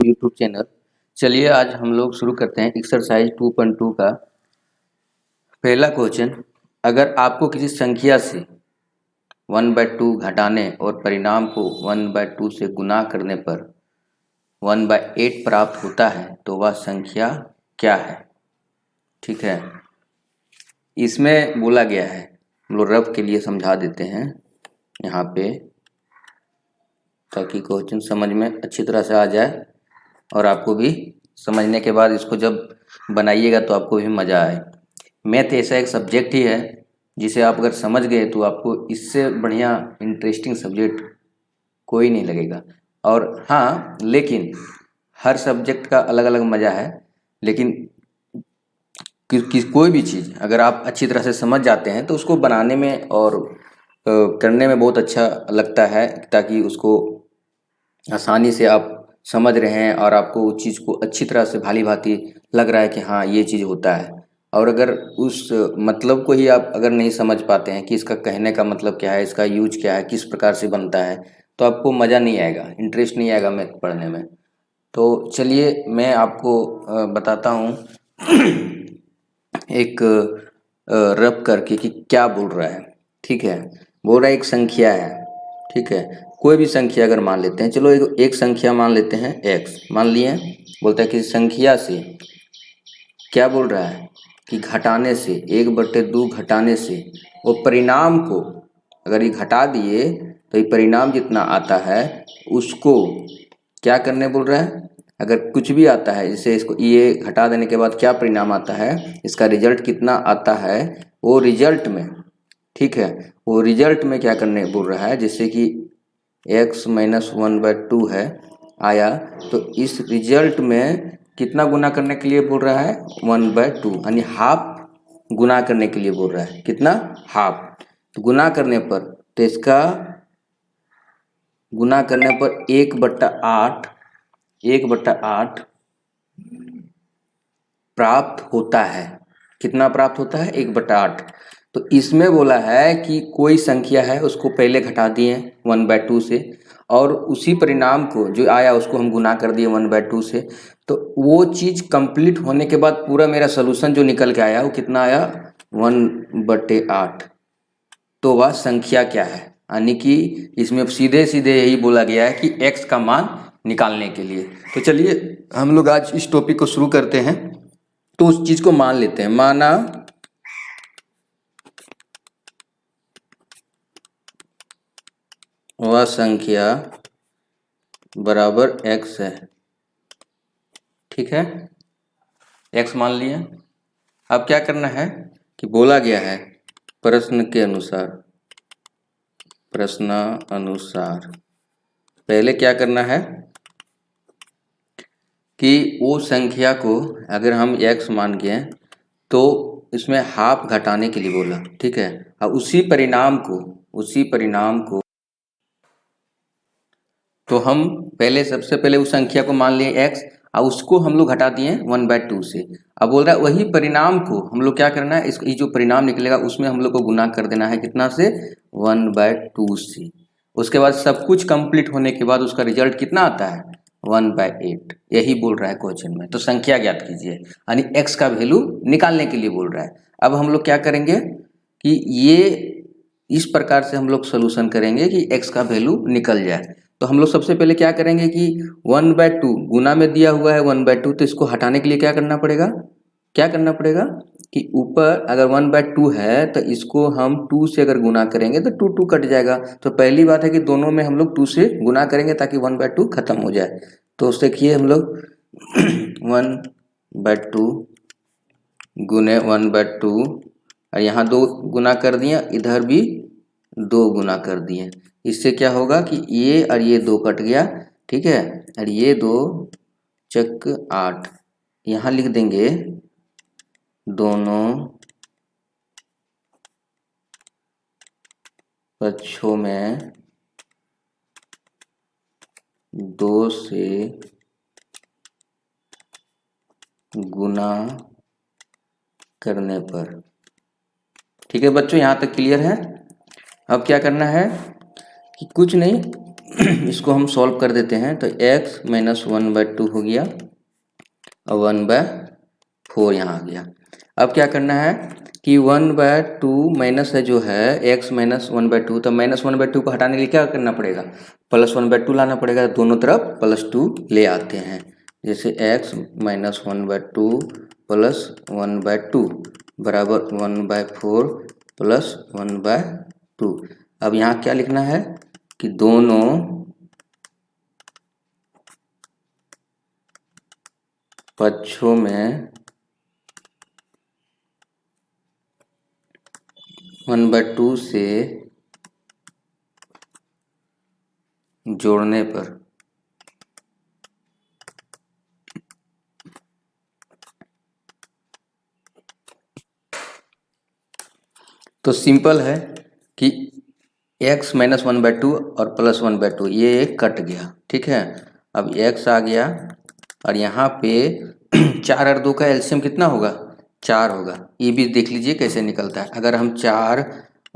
YouTube channel. चलिए आज हम लोग शुरू करते हैं एक्सरसाइज 2.2 का पहला क्वेश्चन। अगर आपको किसी संख्या से 1/2 घटाने और परिणाम को 1/2 से गुना करने पर 1/8 प्राप्त होता है तो वह संख्या क्या है। ठीक है, इसमें बोला गया है, हम लोग रफ के लिए समझा देते हैं यहाँ पे ताकि क्वेश्चन समझ में अच्छी तरह से आ जाए और आपको भी समझने के बाद इसको जब बनाइएगा तो आपको भी मज़ा आए। मैथ ऐसा एक सब्जेक्ट ही है जिसे आप अगर समझ गए तो आपको इससे बढ़िया इंटरेस्टिंग सब्जेक्ट कोई नहीं लगेगा। और हाँ, लेकिन हर सब्जेक्ट का अलग अलग मज़ा है, लेकिन कोई भी चीज़ अगर आप अच्छी तरह से समझ जाते हैं तो उसको बनाने में और करने में बहुत अच्छा लगता है, ताकि उसको आसानी से आप समझ रहे हैं और आपको उस चीज़ को अच्छी तरह से भाली भांति लग रहा है कि हाँ ये चीज़ होता है। और अगर उस मतलब को ही आप अगर नहीं समझ पाते हैं कि इसका कहने का मतलब क्या है, इसका यूज क्या है, किस प्रकार से बनता है, तो आपको मज़ा नहीं आएगा, इंटरेस्ट नहीं आएगा मैथ पढ़ने में। तो चलिए मैं आपको बताता हूँ एक रब करके कि क्या बोल रहा है। ठीक है, बोल रहा है एक संख्या है। ठीक है, कोई भी संख्या अगर मान लेते हैं, चलो एक संख्या मान लेते हैं x मान लिए। बोलता है कि संख्या से क्या बोल रहा है कि घटाने से 1/2 घटाने से वो परिणाम को अगर ये घटा दिए तो ये परिणाम जितना आता है उसको क्या करने बोल रहा है। अगर कुछ भी आता है, जैसे इसको ये घटा देने के बाद क्या परिणाम आता है, इसका रिजल्ट कितना आता है, वो रिजल्ट में, ठीक है, वो रिजल्ट में क्या करने बोल रहा है। जैसे कि x - 1/2 है आया, तो इस रिजल्ट में कितना गुना करने के लिए बोल रहा है, 1/2, यानी हाफ गुना करने के लिए बोल रहा है। कितना, हाफ। तो गुना करने पर, तो इसका गुना करने पर 1/8 प्राप्त होता है। कितना प्राप्त होता है, 1/8। तो इसमें बोला है कि कोई संख्या है उसको पहले घटा दिए 1/2 से, और उसी परिणाम को जो आया उसको हम गुना कर दिए 1/2 से। तो वो चीज़ कंप्लीट होने के बाद पूरा मेरा सोल्यूशन जो निकल के आया वो कितना आया, 1/8। तो वह संख्या क्या है, यानी कि इसमें सीधे सीधे यही बोला गया है कि x का मान निकालने के लिए। तो चलिए हम लोग आज इस टॉपिक को शुरू करते हैं। तो उस चीज को मान लेते हैं, माना वह संख्या बराबर x है। ठीक है, x मान लिए। अब क्या करना है कि बोला गया है प्रश्न अनुसार पहले क्या करना है कि वो संख्या को अगर हम x मान गए तो इसमें हाफ घटाने के लिए बोला। ठीक है, अब उसी परिणाम को तो हम पहले सबसे पहले उस संख्या को मान लिए x और उसको हम लोग घटा दिए 1/2 से। अब बोल रहा है वही परिणाम को हम लोग क्या करना है, इसको ये जो परिणाम निकलेगा उसमें हम लोग को गुना कर देना है, कितना से, 1/2 से। उसके बाद सब कुछ कंप्लीट होने के बाद उसका रिजल्ट कितना आता है, 1/8। यही बोल रहा है क्वेश्चन में। तो संख्या ज्ञात कीजिए, यानी x का वैल्यू निकालने के लिए बोल रहा है। अब हम लोग क्या करेंगे कि ये इस प्रकार से हम लोग सोल्यूशन करेंगे कि x का वैल्यू निकल जाए। तो हम लोग सबसे पहले क्या करेंगे कि 1/2 गुना में दिया हुआ है 1/2, तो इसको हटाने के लिए क्या करना पड़ेगा कि ऊपर अगर 1/2 है तो इसको हम 2 से अगर गुना करेंगे तो 2 कट जाएगा। तो पहली बात है कि दोनों में हम लोग 2 से गुना करेंगे ताकि 1/2 खत्म हो जाए। तो उससे किए हम लोग 1/2 गुने 1/2, और यहाँ 2 गुना कर दिए, इधर भी 2 गुना कर दिए। इससे क्या होगा कि ये और ये 2 कट गया। ठीक है, और ये 2 चक 8, यहाँ लिख देंगे दोनों पक्षों में 2 से गुना करने पर। ठीक है बच्चों, यहाँ तक क्लियर है। अब क्या करना है कि कुछ नहीं, इसको हम सॉल्व कर देते हैं तो x माइनस 1/2 हो गया और 1/4 यहाँ आ गया। अब क्या करना है कि 1/2 माइनस है जो है x माइनस 1/2, तो माइनस 1/2 को हटाने के लिए क्या करना पड़ेगा, प्लस 1/2 लाना पड़ेगा। दोनों तरफ +2 ले आते हैं, जैसे x माइनस 1/2 प्लस 1/2 बराबर 1/4 प्लस 1/2। अब यहाँ क्या लिखना है कि दोनों पक्षों में 1/2 से जोड़ने पर तो सिंपल है कि x माइनस 1/2 और प्लस 1/2 ये कट गया, ठीक है। अब x आ गया और यहाँ पे 4 और 2 का एलसीएम कितना होगा, 4 होगा। ये भी देख लीजिए कैसे निकलता है। अगर हम 4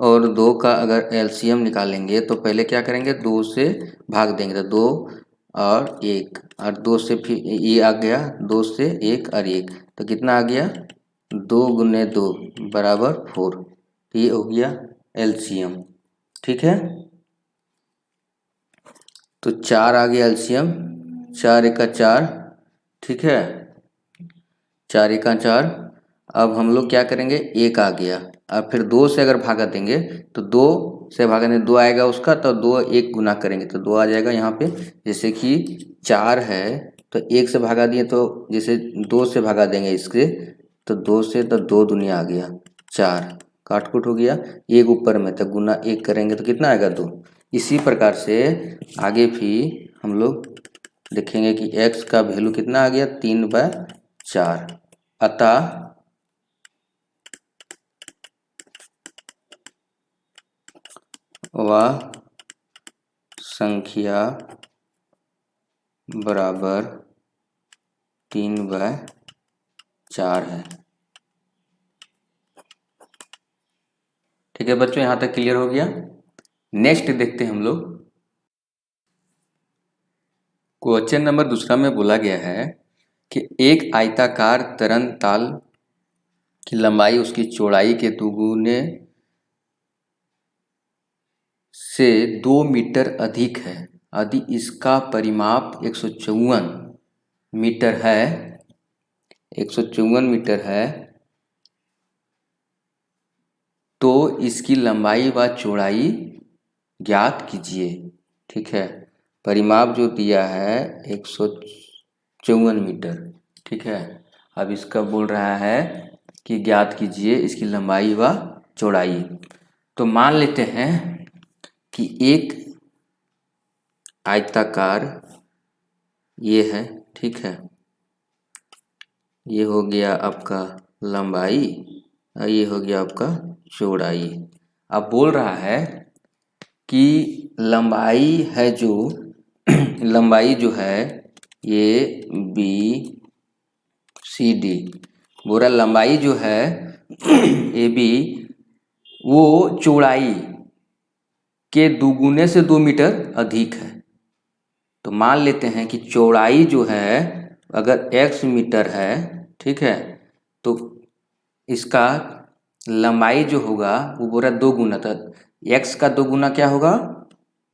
और 2 का अगर एलसीएम निकालेंगे तो पहले क्या करेंगे, 2 से भाग देंगे तो 2 और 1 और 2 से फिर ये आ गया, 2 से 1 और 1 तो कितना आ गया, 2 गुने 2 बराबर 4। तो ये हो गया एलसीएम, ठीक है। तो 4 आ गया एलसीएम, 4 एका 4, ठीक है, 4 एका 4। अब हम लोग क्या करेंगे, 1 आ गया, अब फिर 2 से अगर भागा देंगे तो 2 से भागा देंगे 2 आएगा उसका, तो 2 1 गुना करेंगे तो 2 आ जाएगा यहाँ पे। जैसे कि 4 है तो 1 से भागा दिए तो जैसे 2 से भागा देंगे इसके तो 2 से तो 2 दुनिया आ गया 4, काट कूट हो गया, 1 ऊपर में तो गुना 1 करेंगे तो कितना आएगा 2। इसी प्रकार से आगे भी हम लोग देखेंगे कि x का वैल्यू कितना आ गया, 3/4। अतः वह संख्या बराबर 3/4 है। ठीक है बच्चों, यहाँ तक क्लियर हो गया। नेक्स्ट देखते हैं हम लोग। क्वेश्चन नंबर दूसरा में बोला गया है कि एक आयताकार तरंग ताल की लंबाई उसकी चौड़ाई के दुगुने से 2 मीटर अधिक है, यदि इसका परिमाप 154 मीटर है, 154 मीटर है, तो इसकी लंबाई व चौड़ाई ज्ञात कीजिए। ठीक है, परिमाप जो दिया है 154 मीटर, ठीक है। अब इसका बोल रहा है कि ज्ञात कीजिए इसकी लंबाई व चौड़ाई। तो मान लेते हैं कि एक आयताकार ये है, ठीक है, ये हो गया आपका लंबाई और ये हो गया आपका चौड़ाई। अब बोल रहा है कि लंबाई है जो लंबाई जो है ये बी सी डी, बोल रहा लंबाई जो है ए बी वो चौड़ाई के दुगुने से 2 मीटर अधिक है। तो मान लेते हैं कि चौड़ाई जो है अगर x मीटर है, ठीक है, तो इसका लंबाई जो होगा वो बोल रहा 2 गुना, था x का 2 गुना क्या होगा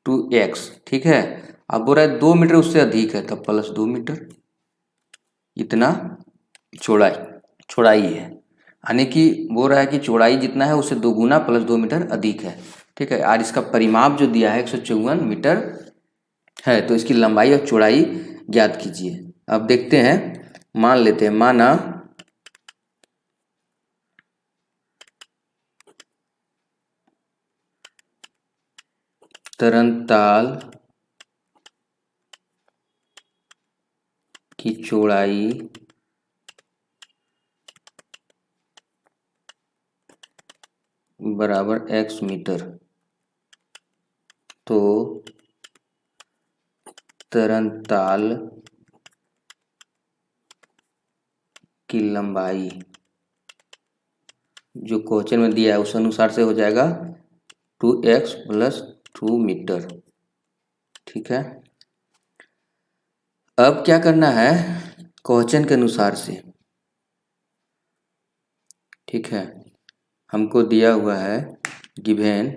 2x, ठीक है। अब बोल रहा है 2 मीटर उससे अधिक है तब प्लस 2 मीटर, इतना चौड़ाई है, यानी कि बोल रहा है कि चौड़ाई जितना है उससे 2 गुना प्लस 2 मीटर अधिक है, ठीक है। और इसका परिमाप जो दिया है 154 मीटर है, तो इसकी लंबाई और चौड़ाई ज्ञात कीजिए। अब देखते हैं, मान लेते हैं, माना तरंताल की चौड़ाई बराबर x मीटर, तो तरंताल की लंबाई जो क्वेश्चन में दिया है उस अनुसार से हो जाएगा 2x प्लस 2 मीटर, ठीक है। अब क्या करना है, क्वेश्चन के अनुसार से, ठीक है। हमको दिया हुआ है गिवेन,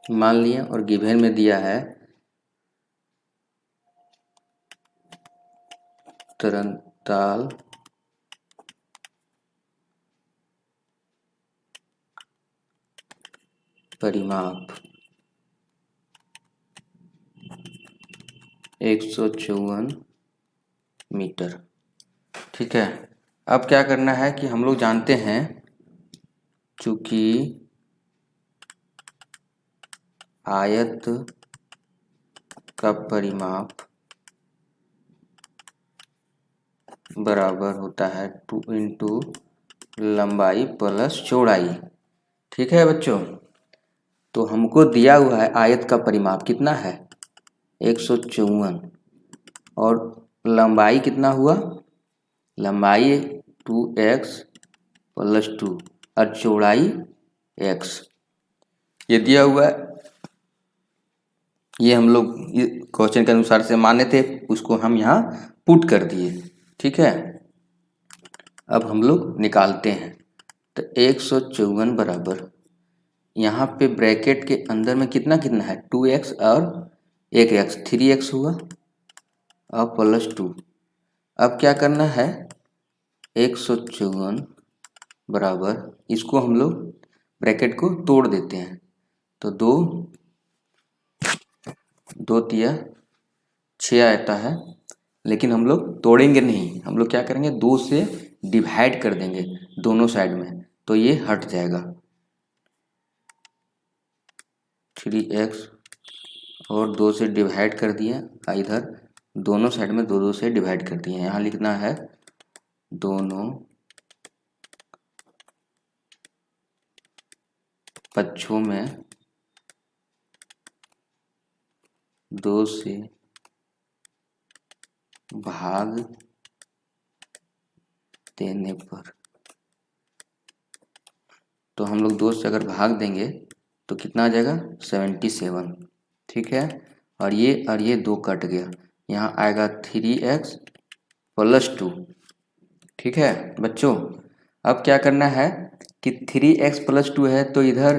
मान लिया, और गिवेन में दिया है तरंताल परिमाप 154 मीटर, ठीक है। अब क्या करना है कि हम लोग जानते हैं, चूंकि आयत का परिमाप बराबर होता है 2 इंटू लंबाई प्लस चौड़ाई, ठीक है बच्चों। तो हमको दिया हुआ है आयत का परिमाप कितना है 154, और लंबाई कितना हुआ, लंबाई 2x प्लस 2 और चौड़ाई x, ये दिया हुआ है। ये हम लोग क्वेश्चन के अनुसार से माने थे, उसको हम यहाँ पुट कर दिए, ठीक है। अब हम लोग निकालते हैं, तो 154 बराबर, यहाँ पे ब्रैकेट के अंदर में कितना कितना है 2x और 1x, 3x हुआ, और प्लस 2। अब क्या करना है 154 बराबर, इसको हम लोग ब्रैकेट को तोड़ देते हैं, तो 2 तिया 6 आता है, लेकिन हम लोग तोड़ेंगे नहीं, हम लोग क्या करेंगे 2 से डिवाइड कर देंगे दोनों साइड में, तो ये हट जाएगा 3x, और 2 से डिवाइड कर दिया, इधर दोनों साइड में 2 से डिवाइड कर दिए। यहाँ लिखना है दोनों पक्षों में 2 से भाग देने पर, तो हम लोग 2 से अगर भाग देंगे तो कितना आ जाएगा 77, ठीक है। और ये 2 कट गया, यहाँ आएगा 3x प्लस 2, ठीक है बच्चों। अब क्या करना है कि 3x प्लस 2 है, तो इधर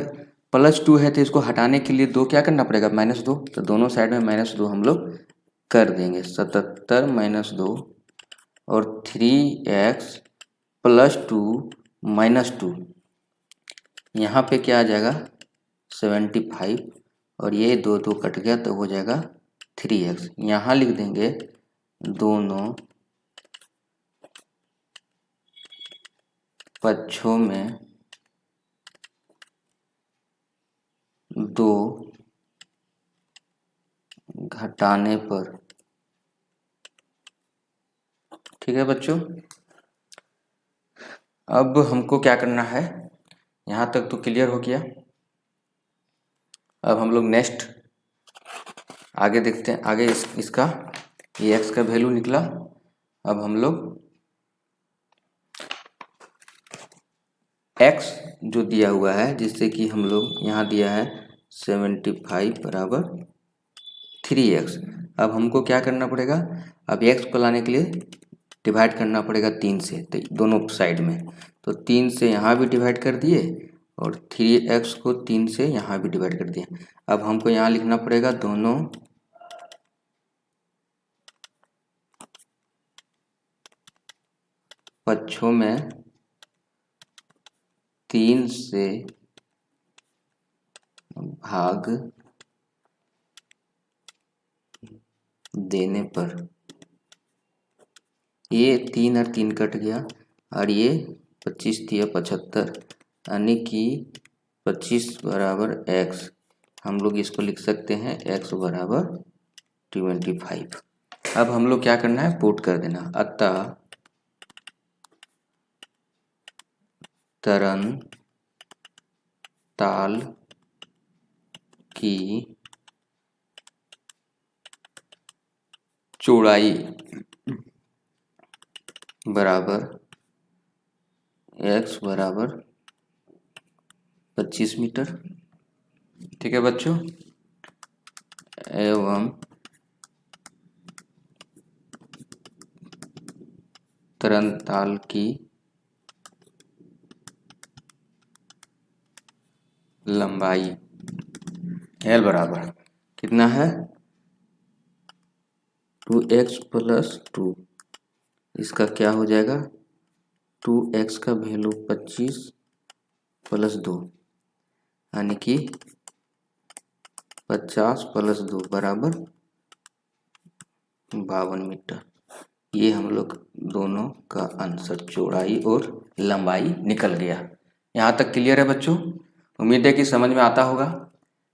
प्लस 2 है, तो इसको हटाने के लिए 2 क्या करना पड़ेगा -2, तो दोनों साइड में -2 हम लोग कर देंगे, 77 -2, और 3x प्लस 2 -2, यहाँ पे क्या आ जाएगा 75, और ये 2 कट गया तो हो जाएगा 3x। यहाँ लिख देंगे दोनों पक्षों में 2 घटाने पर, ठीक है बच्चों। अब हमको क्या करना है, यहाँ तक तो क्लियर हो गया। अब हम लोग नेक्स्ट आगे देखते हैं, आगे इसका ये x का वैल्यू निकला। अब हम लोग x जो दिया हुआ है, जिससे कि हम लोग यहाँ दिया है 75 बराबर 3x। अब हमको क्या करना पड़ेगा, अब x को लाने के लिए डिवाइड करना पड़ेगा 3 से, तो दोनों साइड में, तो 3 से यहाँ भी डिवाइड कर दिए, और 3x को 3 से यहाँ भी डिवाइड कर दिए। अब हमको यहाँ लिखना पड़ेगा दोनों पक्षों में 3 से भाग देने पर, ये 3 और 3 कट गया, और ये 25 दिया 75, यानी कि 25 बराबर x, हम लोग इसको लिख सकते हैं x बराबर 25। अब हम लोग क्या करना है पुट कर देना, अतः तरंताल की चौड़ाई बराबर x बराबर 25 मीटर, ठीक है बच्चों, एवं तरंगताल की लंबाई L बराबर कितना है 2x प्लस 2, इसका क्या हो जाएगा 2x का वैल्यू 25 प्लस 2 यानी कि 50 प्लस 2 बराबर 52 मीटर। ये हम लोग दोनों का आंसर चौड़ाई और लंबाई निकल गया। यहाँ तक क्लियर है बच्चों? उम्मीद है कि समझ में आता होगा।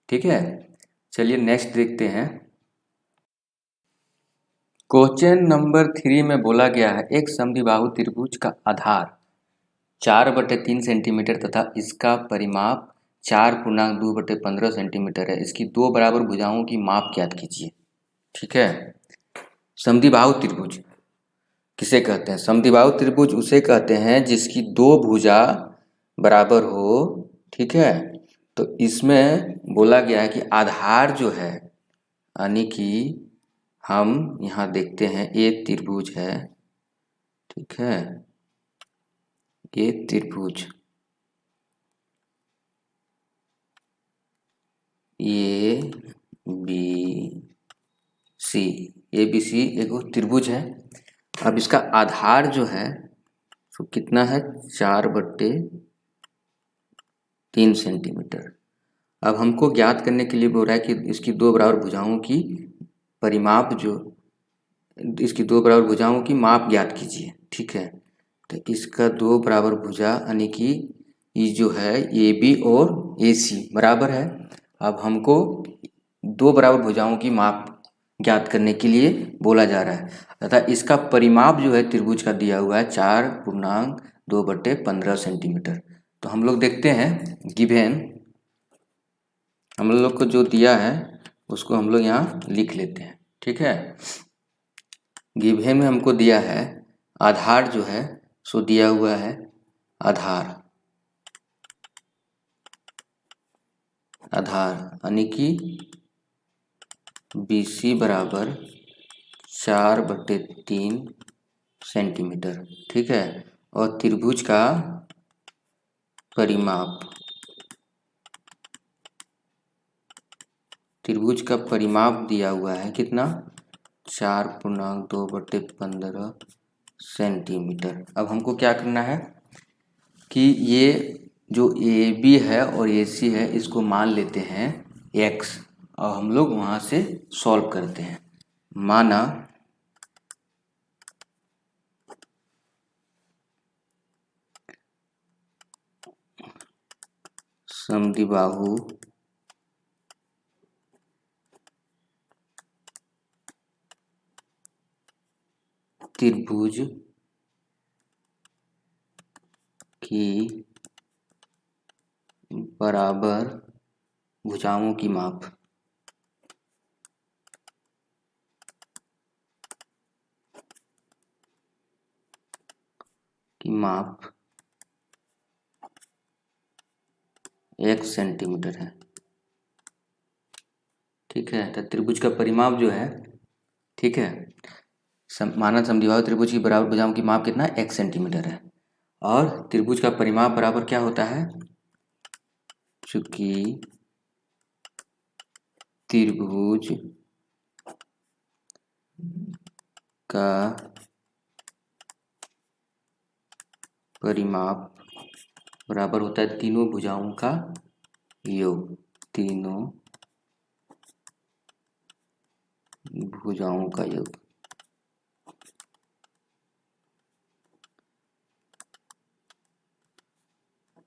ठीक है, चलिए नेक्स्ट देखते हैं। क्वेश्चन नंबर 3 में बोला गया है एक समद्विबाहु त्रिभुज का आधार 4/3 सेंटीमीटर तथा इसका परिमाप 4.2/15 सेंटीमीटर है। इसकी दो बराबर भुजाओं की माप ज्ञात कीजिए। ठीक है, समद्विबाहु त्रिभुज किसे कहते हैं? समद्विबाहु त्रिभुज उसे कहते हैं जिसकी दो भुजा बराबर हो। ठीक है, तो इसमें बोला गया है कि आधार जो है, यानी कि हम यहाँ देखते हैं ये त्रिभुज है। ठीक है, ये त्रिभुज ए बी सी एक त्रिभुज है। अब इसका आधार जो है तो कितना है 4/3 सेंटीमीटर। अब हमको ज्ञात करने के लिए बोल रहा है कि इसकी दो बराबर भुजाओं की परिमाप जो इसकी दो बराबर भुजाओं की माप ज्ञात कीजिए। ठीक है, तो इसका दो बराबर भुजा यानी कि ये जो है ए बी और ए सी बराबर है। अब हमको दो बराबर भुजाओं की माप ज्ञात करने के लिए बोला जा रहा है तथा इसका परिमाप जो है त्रिभुज का दिया हुआ है 4.2/15 सेंटीमीटर। तो हम लोग देखते हैं गिवन हम लोग को जो दिया है उसको हम लोग यहाँ लिख लेते हैं। ठीक है, गिवन में हमको दिया है आधार जो है सो दिया हुआ है आधार यानी कि BC बराबर 4/3 सेंटीमीटर। ठीक है, और त्रिभुज का परिमाप दिया हुआ है कितना 4.2/15 सेंटीमीटर। अब हमको क्या करना है कि ये जो AB है और AC है इसको मान लेते हैं X और हम लोग वहाँ से सॉल्व करते हैं। माना समद्विबाहु त्रिभुज की बराबर भुजाओं की माप एक सेंटीमीटर है। ठीक है, तो त्रिभुज का परिमाप जो है, ठीक है, माना समद्विबाहु त्रिभुज की बराबर भुजाओं की माप कितना 1 सेंटीमीटर है और त्रिभुज का परिमाप बराबर क्या होता है, चूंकि त्रिभुज का परिमाप बराबर होता है तीनों भुजाओं का योग। तीनों भुजाओं का योग।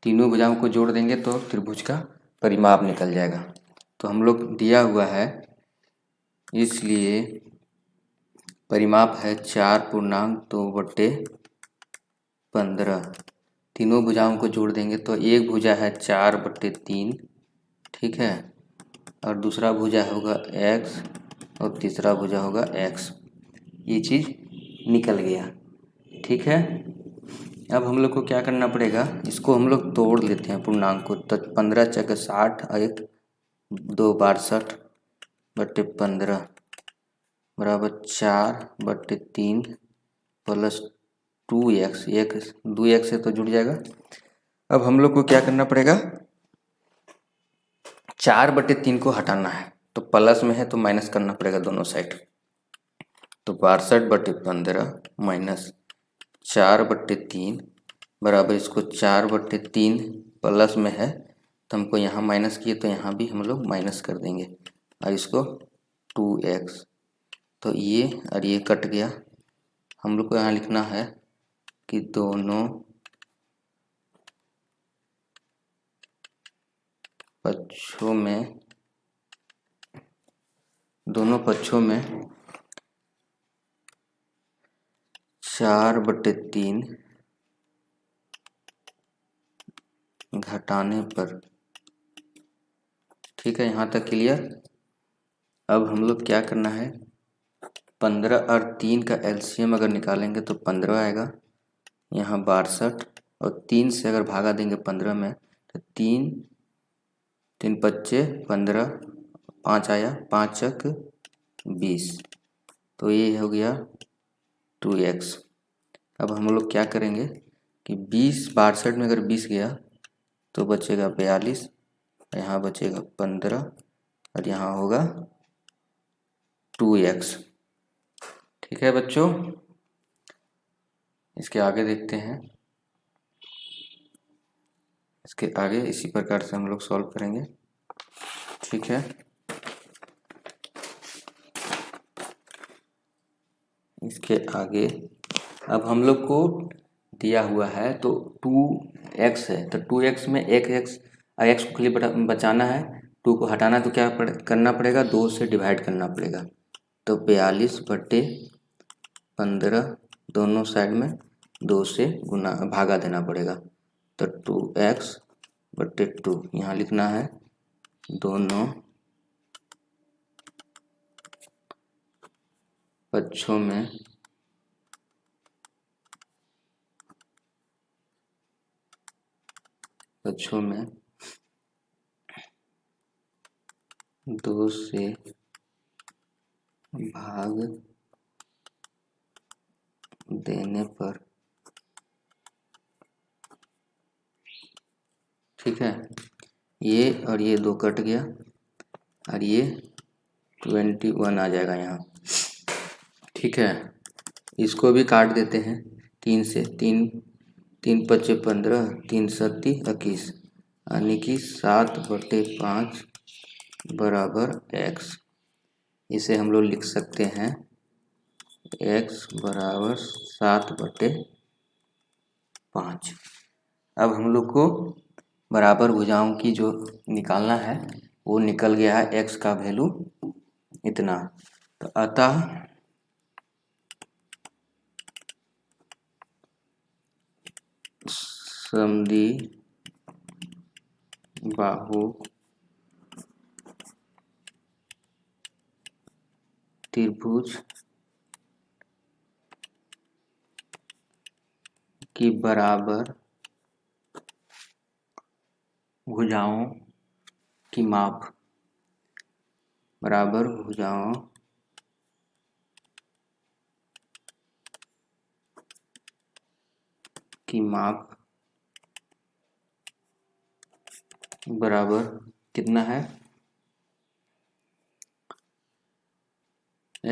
तीनों भुजाओं को जोड़ देंगे तो त्रिभुज का परिमाप निकल जाएगा। तो हम लोग दिया हुआ है इसलिए परिमाप है 4.2/15। तीनों भुजाओं को जोड़ देंगे तो एक भुजा है 4/3, ठीक है, और दूसरा भुजा होगा x और तीसरा भुजा होगा x। ये चीज़ निकल गया। ठीक है, अब हम लोग को क्या करना पड़ेगा, इसको हम लोग तोड़ लेते हैं पूर्णांक को। तो 15 × 60 और 1 62/62 बराबर 4/3 प्लस 2x, एक 2x से तो जुड़ जाएगा। अब हम लोग को क्या करना पड़ेगा, 4/3 को हटाना है, तो प्लस में है तो माइनस करना पड़ेगा दोनों साइड। तो 62/15 माइनस 4/3 बराबर इसको 4/3 प्लस में है तो हमको यहाँ माइनस किए तो यहाँ भी हम लोग माइनस कर देंगे और इसको 2x, तो ये और ये कट गया। हम लोग को यहाँ लिखना है कि दोनों पक्षों में 4/3 घटाने पर। ठीक है, यहाँ तक क्लियर। अब हम लोग क्या करना है, 15 और 3 का एलसीएम अगर निकालेंगे तो 15 आएगा, यहाँ 62 और 3 से अगर भागा देंगे 15 में तो 3 3 पच्चे 15, 5 आया, 5 चक 20, तो ये हो गया 2x। अब हम लोग क्या करेंगे कि 20 62 में अगर 20 गया तो बचेगा 42, यहाँ बचेगा 15 और यहाँ होगा 2x। ठीक है बच्चों, इसके आगे देखते हैं। इसके आगे इसी प्रकार से हम लोग सॉल्व करेंगे। ठीक है, इसके आगे अब हम लोग को दिया हुआ है तो 2x है, तो 2x में एक x को खाली बचाना है, 2 को हटाना तो क्या करना पड़ेगा, 2 से डिवाइड करना पड़ेगा। तो 42/15 दोनों साइड में 2 से गुना भागा देना पड़ेगा, तो 2x/2 यहाँ लिखना है। दोनों पक्षों में 2 से भाग देने पर। ठीक है, ये और ये 2 कट गया और ये 21 आ जाएगा यहाँ। ठीक है, इसको भी काट देते हैं 3 से, 3 3 पच्चे 15, 3 सत्ती 21, यानी कि 7/5 बराबर x। इसे हम लोग लिख सकते हैं x बराबर 7/5। अब हम लोग को बराबर भुजाओं की जो निकालना है वो निकल गया है, x का वैल्यू इतना। तो अतः समद्विबाहु त्रिभुज की बराबर भुजाओं की माप बराबर कितना है,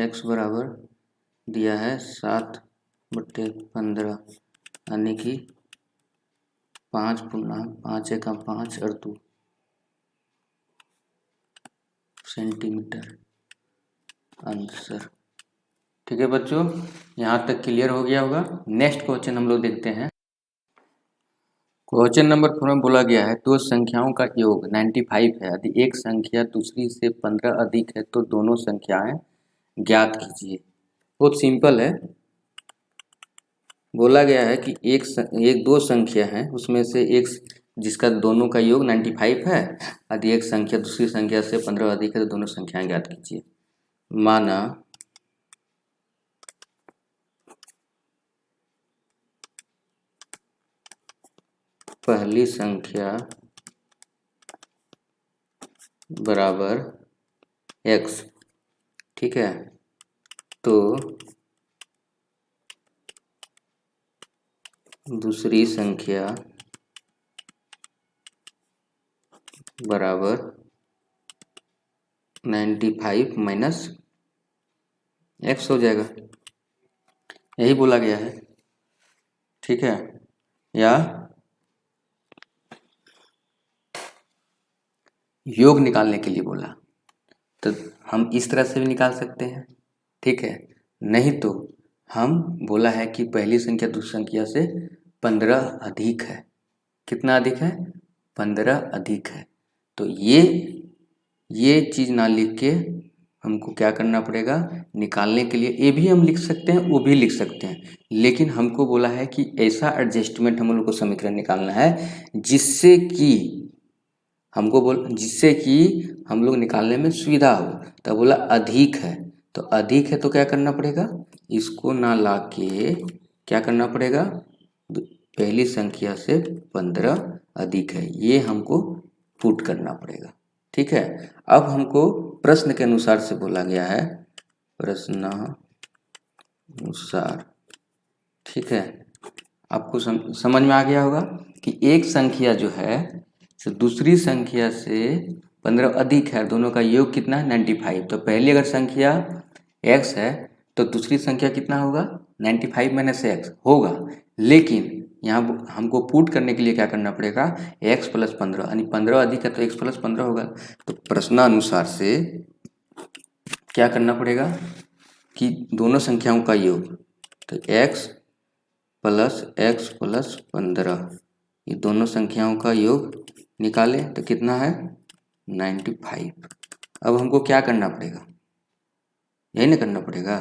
x बराबर दिया है 7/15, यानी कि 5 × 5 और 2 सेंटीमीटर आंसर। ठीक है बच्चों, यहाँ तक क्लियर हो गया होगा। नेक्स्ट क्वेश्चन हम लोग देखते हैं। क्वेश्चन नंबर 4 में बोला गया है दो संख्याओं का योग 95 है, यदि एक संख्या दूसरी से 15 अधिक है तो दोनों संख्याएं ज्ञात कीजिए। बहुत सिंपल है। बोला गया है कि एक दो संख्या है, उसमें से एक जिसका दोनों का योग 95 है, यदि एक संख्या दूसरी संख्या से 15 अधिक है तो दोनों संख्याएं ज्ञात कीजिए। माना पहली संख्या बराबर x, ठीक है। तो दूसरी संख्या बराबर 95 माइनस x हो जाएगा, यही बोला गया है, ठीक है। या योग निकालने के लिए बोला, तो हम इस तरह से भी निकाल सकते हैं, ठीक है। नहीं तो हम बोला है कि पहली संख्या दूसरी संख्या से 15 अधिक है। कितना अधिक है? 15 अधिक है। तो ये चीज़ ना लिख के हमको क्या करना पड़ेगा, निकालने के लिए ये भी हम लिख सकते हैं, वो भी लिख सकते हैं, लेकिन हमको बोला है कि ऐसा एडजस्टमेंट हम लोग को समीकरण निकालना है जिससे कि हम लोग निकालने में सुविधा हो। तो बोला अधिक है, तो अधिक है तो क्या करना पड़ेगा, इसको ना ला के क्या करना पड़ेगा, पहली संख्या से 15 अधिक है, ये हमको पुट करना पड़ेगा, ठीक है। अब हमको प्रश्न के अनुसार से बोला गया है, प्रश्नानुसार, ठीक है। आपको समझ में आ गया होगा कि एक संख्या जो है तो दूसरी संख्या से 15 अधिक है, दोनों का योग कितना है 95। तो पहली अगर संख्या x है तो दूसरी संख्या कितना होगा 95 माइनस एक्स होगा, लेकिन यहाँ हमको पुट करने के लिए क्या करना पड़ेगा, x प्लस 15, यानी 15 अधिक है तो x प्लस 15 होगा। तो प्रश्नानुसार से क्या करना पड़ेगा कि दोनों संख्याओं का योग, तो x प्लस 15, ये दोनों संख्याओं का योग निकालें तो कितना है 95। अब हमको क्या करना पड़ेगा, यही ना करना पड़ेगा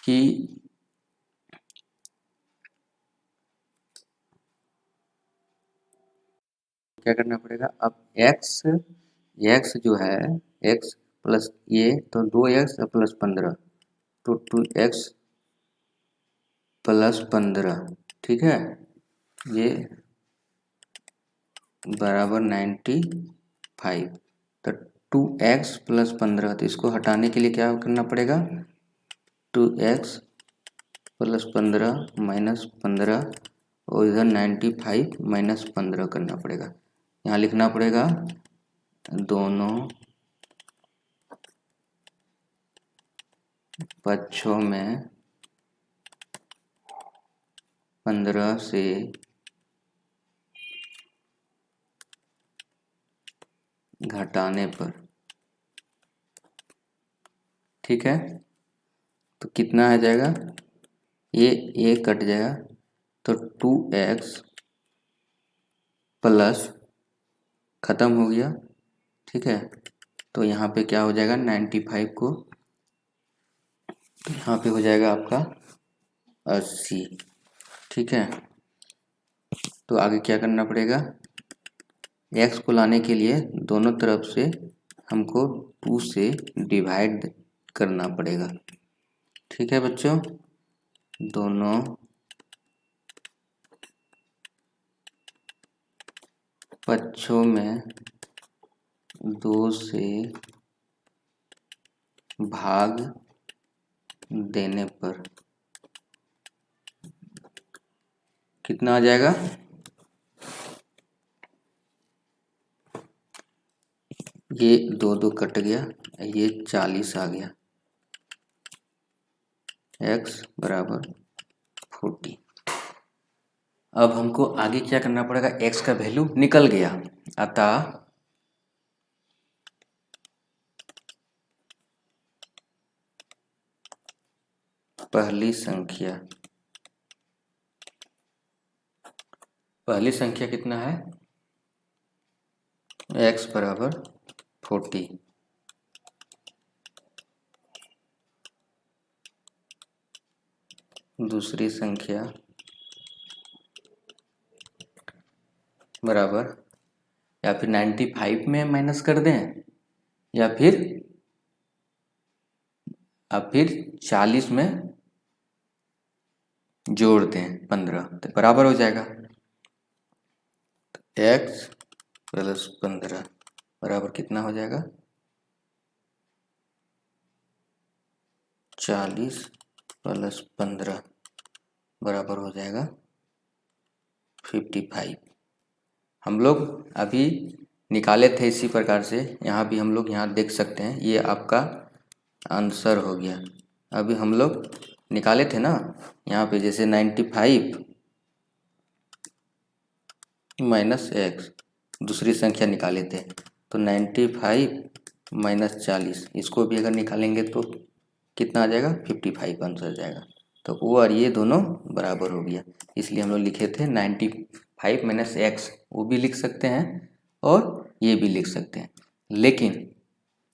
कि क्या करना पड़ेगा। अब x जो है x प्लस ये तो 2x प्लस 15, तो 2x प्लस 15, ठीक है, ये बराबर 95। तो 2x प्लस 15, तो इसको हटाने के लिए क्या करना पड़ेगा, 2x प्लस 15 माइनस 15 और इधर 95 माइनस 15 करना पड़ेगा। यहाँ लिखना पड़ेगा दोनों पक्षों में 15 से घटाने पर, ठीक है। तो कितना आ जाएगा, ये कट जाएगा तो 2x प्लस ख़त्म हो गया, ठीक है। तो यहाँ पे क्या हो जाएगा 95 को, तो यहाँ पे हो जाएगा आपका 80, ठीक है। तो आगे क्या करना पड़ेगा, x को लाने के लिए दोनों तरफ से हमको 2 से डिवाइड करना पड़ेगा, ठीक है बच्चों। दोनों पक्षों में 2 से भाग देने पर कितना आ जाएगा, ये 2 कट गया, ये 40 आ गया, x बराबर 40। अब हमको आगे क्या करना पड़ेगा, x का वैल्यू निकल गया, अतः पहली संख्या कितना है, x बराबर 40, दूसरी संख्या बराबर, या फिर 95 में माइनस कर दें या फिर 40 में जोड़ दें 15, तो बराबर हो जाएगा x प्लस 15 बराबर कितना हो जाएगा 40 + 15 बराबर हो जाएगा 55। हम लोग अभी निकाले थे इसी प्रकार से, यहाँ भी हम लोग यहाँ देख सकते हैं, ये आपका आंसर हो गया। अभी हम लोग निकाले थे ना यहाँ पे, जैसे 95 - x दूसरी संख्या निकाले थे, तो 95 - 40 इसको भी अगर निकालेंगे तो कितना आ जाएगा 55 आंसर आ जाएगा। तो वो और ये दोनों बराबर हो गया, इसलिए हम लोग लिखे थे 95 - x, वो भी लिख सकते हैं और ये भी लिख सकते हैं, लेकिन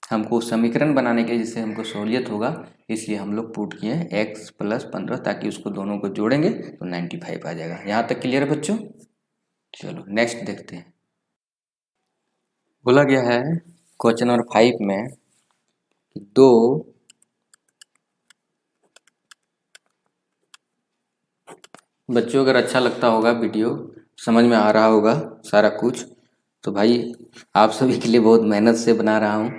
हमको समीकरण बनाने के लिए जिससे हमको सहूलियत होगा, इसलिए हम लोग पुट किए x + 15, ताकि उसको दोनों को जोड़ेंगे तो 95 आ जाएगा। यहाँ तक क्लियर है बच्चों? चलो नेक्स्ट देखते हैं। बोला गया है क्वेश्चन नंबर 5 में कि दो बच्चों, अगर अच्छा लगता होगा वीडियो, समझ में आ रहा होगा सारा कुछ, तो भाई आप सभी के लिए बहुत मेहनत से बना रहा हूँ,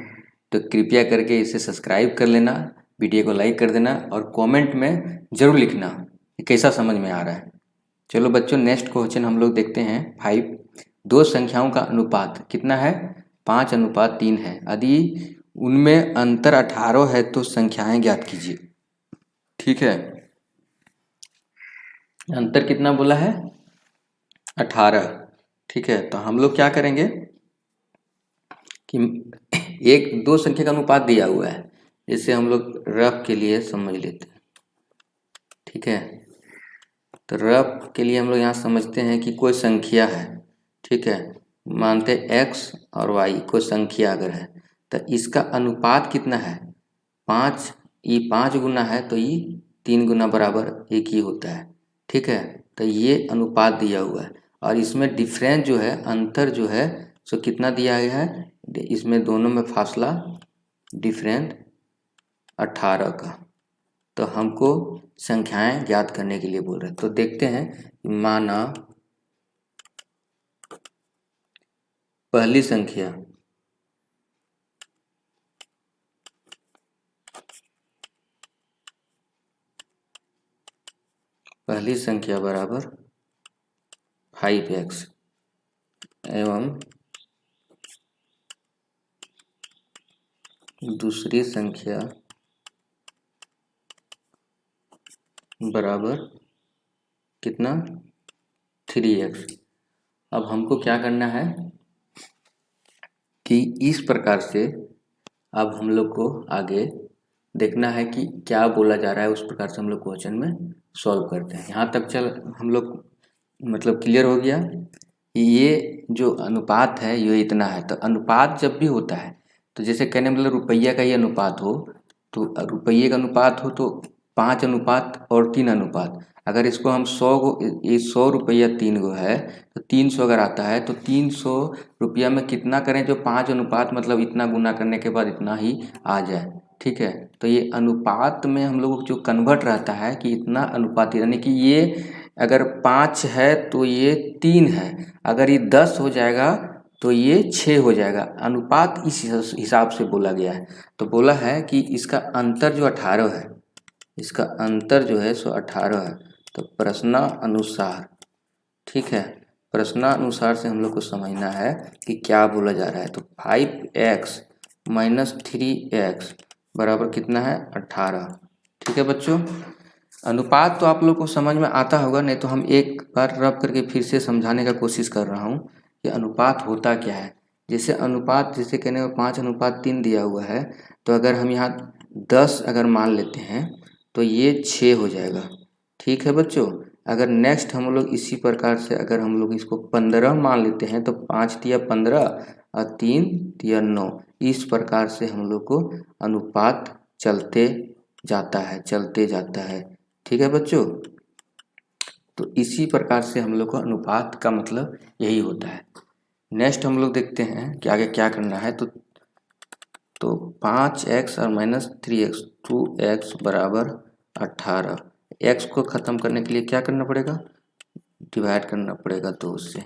तो कृपया करके इसे सब्सक्राइब कर लेना, वीडियो को लाइक कर देना और कमेंट में ज़रूर लिखना कि कैसा समझ में आ रहा है। चलो बच्चों नेक्स्ट क्वेश्चन हम लोग देखते हैं 5। दो संख्याओं का अनुपात कितना है 5:3 है, यदि उनमें अंतर 18 है तो संख्याएं ज्ञात कीजिए। ठीक है, अंतर कितना बोला है 18। ठीक है, तो हम लोग क्या करेंगे कि एक दो संख्या का अनुपात दिया हुआ है, इसे हम लोग रफ के लिए समझ लेते हैं। ठीक है, तो रफ के लिए हम लोग यहाँ समझते हैं कि कोई संख्या है, ठीक है, मानते x और y कोई संख्या अगर है, तो इसका अनुपात कितना है 5, ये 5 गुना है तो ये 3 गुना बराबर 1 ही होता है। ठीक है, तो ये अनुपात दिया हुआ है और इसमें डिफरेंस जो है, अंतर जो है सो कितना दिया गया है, इसमें दोनों में फासला डिफरेंट 18 का। तो हमको संख्याएं ज्ञात करने के लिए बोल रहे हैं, तो देखते हैं। माना पहली संख्या बराबर 5x एवं दूसरी संख्या बराबर कितना 3x। अब हमको क्या करना है कि इस प्रकार से अब हम लोग को आगे देखना है कि क्या बोला जा रहा है, उस प्रकार से हम लोग क्वेश्चन में सॉल्व करते हैं। यहाँ तक चल हम लोग मतलब क्लियर हो गया कि ये जो अनुपात है ये इतना है। तो अनुपात जब भी होता है तो जैसे कहने मतलब रुपया का ही अनुपात हो, तो रुपये का अनुपात हो तो 5:3 अगर इसको हम 100 को, ये 100 रुपया 3 गो है तो 300 अगर आता है तो 300 रुपया में कितना करें, जो 5 मतलब इतना गुना करने के बाद इतना ही आ जाए। ठीक है, तो ये अनुपात में हम लोग जो कन्वर्ट रहता है कि इतना अनुपात, यानी कि ये अगर 5 है तो ये 3 है, अगर ये 10 हो जाएगा तो ये 6 हो जाएगा। अनुपात इस हिसाब से बोला गया है। तो बोला है कि इसका अंतर जो 18 है, इसका अंतर जो है सो 18 है। तो प्रश्नानुसार, ठीक है, प्रश्नानुसार से हम लोग को समझना है कि क्या बोला जा रहा है। तो 5x - 3x बराबर कितना है 18। ठीक है बच्चों, अनुपात तो आप लोग को समझ में आता होगा, नहीं तो हम एक बार रब करके फिर से समझाने का कोशिश कर रहा हूँ कि अनुपात होता क्या है। जैसे अनुपात, जैसे कहने में 5:3 दिया हुआ है, तो अगर हम यहाँ 10 अगर मान लेते हैं तो ये 6 हो जाएगा। ठीक है बच्चों, अगर नेक्स्ट हम लोग इसी प्रकार से अगर हम लोग इसको 15 मान लेते हैं तो 5×15 और 3×9, इस प्रकार से हम लोग को अनुपात चलते जाता है। ठीक है बच्चों, तो इसी प्रकार से हम लोग को अनुपात का मतलब यही होता है। नेक्स्ट हम लोग देखते हैं कि आगे क्या करना है। तो 5x और -3x 2x बराबर 18। x को ख़त्म करने के लिए क्या करना पड़ेगा, डिवाइड करना पड़ेगा 2 से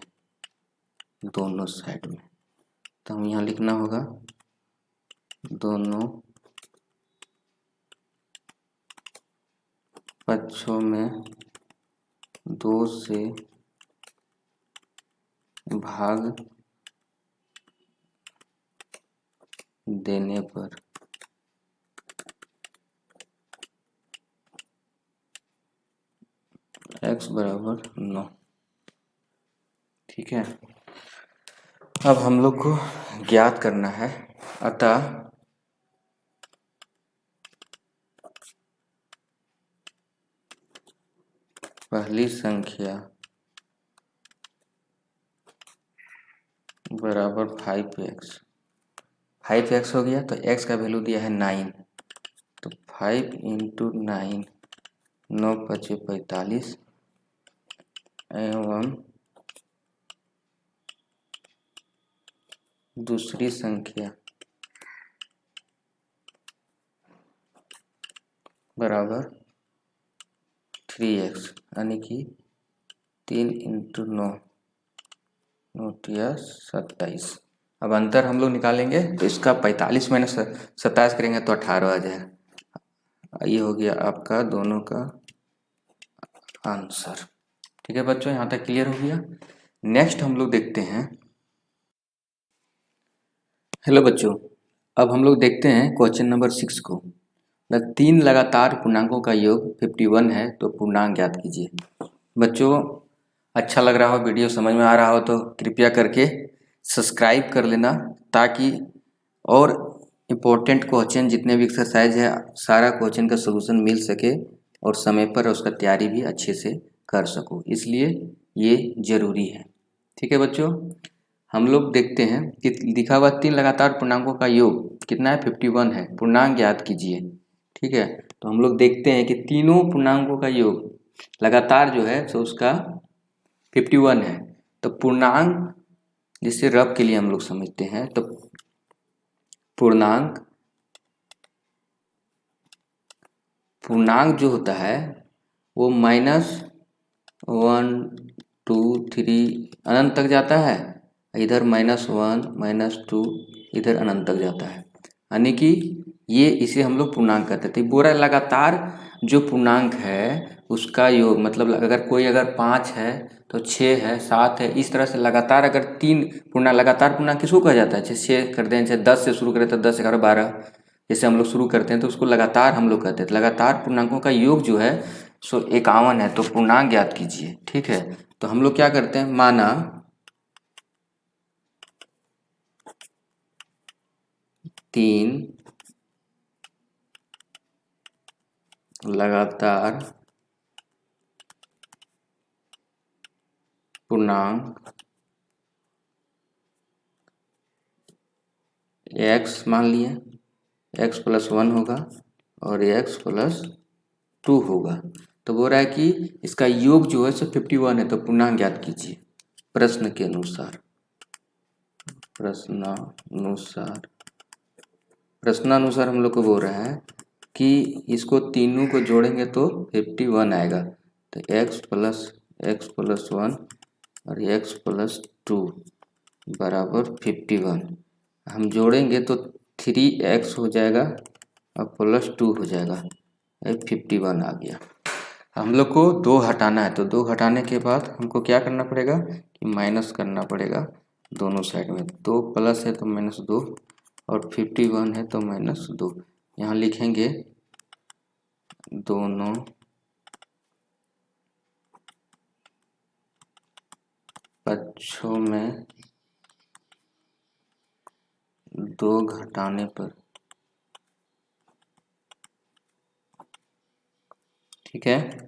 दोनों साइड में। तो हम यहाँ लिखना होगा दोनों पक्षों में 2 से भाग देने पर x बराबर 9। ठीक है, अब हम लोग को ज्ञात करना है। अतः पहली संख्या बराबर 5x। 5x हो गया तो x का वैल्यू दिया है 9, तो 5 इंटू 9, 9 पचे 45 एवं दूसरी संख्या बराबर 3x, यानी कि 3 इंटू 9, 27। अब अंतर हम लोग निकालेंगे तो इसका 45 में 27 करेंगे तो 18 आ जाएगा। ये हो गया आपका दोनों का आंसर। ठीक है बच्चों, यहाँ तक क्लियर हो गया। नेक्स्ट हम लोग देखते हैं। हेलो बच्चों, अब हम लोग देखते हैं क्वेश्चन नंबर 6 को। 3 लगातार पूर्णांकों का योग 51 है तो पूर्णांक ज्ञात कीजिए। बच्चों, अच्छा लग रहा हो, वीडियो समझ में आ रहा हो तो कृपया करके सब्सक्राइब कर लेना, ताकि और इम्पोर्टेंट क्वेश्चन जितने भी एक्सरसाइज है सारा क्वेश्चन का सलूशन मिल सके और समय पर उसका तैयारी भी अच्छे से कर सको, इसलिए ये ज़रूरी है। ठीक है बच्चों, हम लोग देखते हैं कि लिखा हुआ 3 लगातार पूर्णांकों का योग कितना है, 51 है। पूर्णांक ज्ञात कीजिए। ठीक है, तो हम लोग देखते हैं कि तीनों पूर्णांकों का योग लगातार जो है तो उसका 51 है। तो पूर्णांक जिसे रब के लिए हम लोग समझते हैं, तो पूर्णांक जो होता है वो -1 2 3 अनंत तक जाता है, इधर -1 -2 इधर अनंत तक जाता है, यानी कि ये इसे हम लोग पूर्णांक कहते थे। बोरा लगातार जो पूर्णांक है उसका योग, मतलब अगर 5 है तो 6 है, 7 है, इस तरह से लगातार अगर 3 पूर्णांक, लगातार पूर्णांक किसको कहा जाता है, जैसे 6 कर दें, जैसे 10 से शुरू करें तो 10 11 12 जैसे हम लोग शुरू करते हैं तो उसको लगातार हम लोग कहते हैं। लगातार पूर्णांकों का योग जो है सो 51 है, तो पूर्णांक ज्ञात कीजिए। ठीक है, तो हम लोग क्या करते हैं, माना 3 लगातार पूर्णांक x मान लिए, x + 1 होगा और x + 2 होगा। तो बोल रहा है कि इसका योग जो है सो 51 है, तो पूर्णांक ज्ञात कीजिए प्रश्न के अनुसार। प्रश्नानुसार हम लोग को बोल रहा है कि इसको तीनों को जोड़ेंगे तो 51 आएगा। तो x + 1 और x + 2 बराबर 51। हम जोड़ेंगे तो 3x हो जाएगा और +2 हो जाएगा, 51 आ गया। हम लोग को 2 हटाना है, तो 2 हटाने के बाद हमको क्या करना पड़ेगा कि माइनस करना पड़ेगा दोनों साइड में। 2 प्लस है तो -2 और 51 है तो -2। यहाँ लिखेंगे दोनों पक्षों में 2 घटाने पर, ठीक है,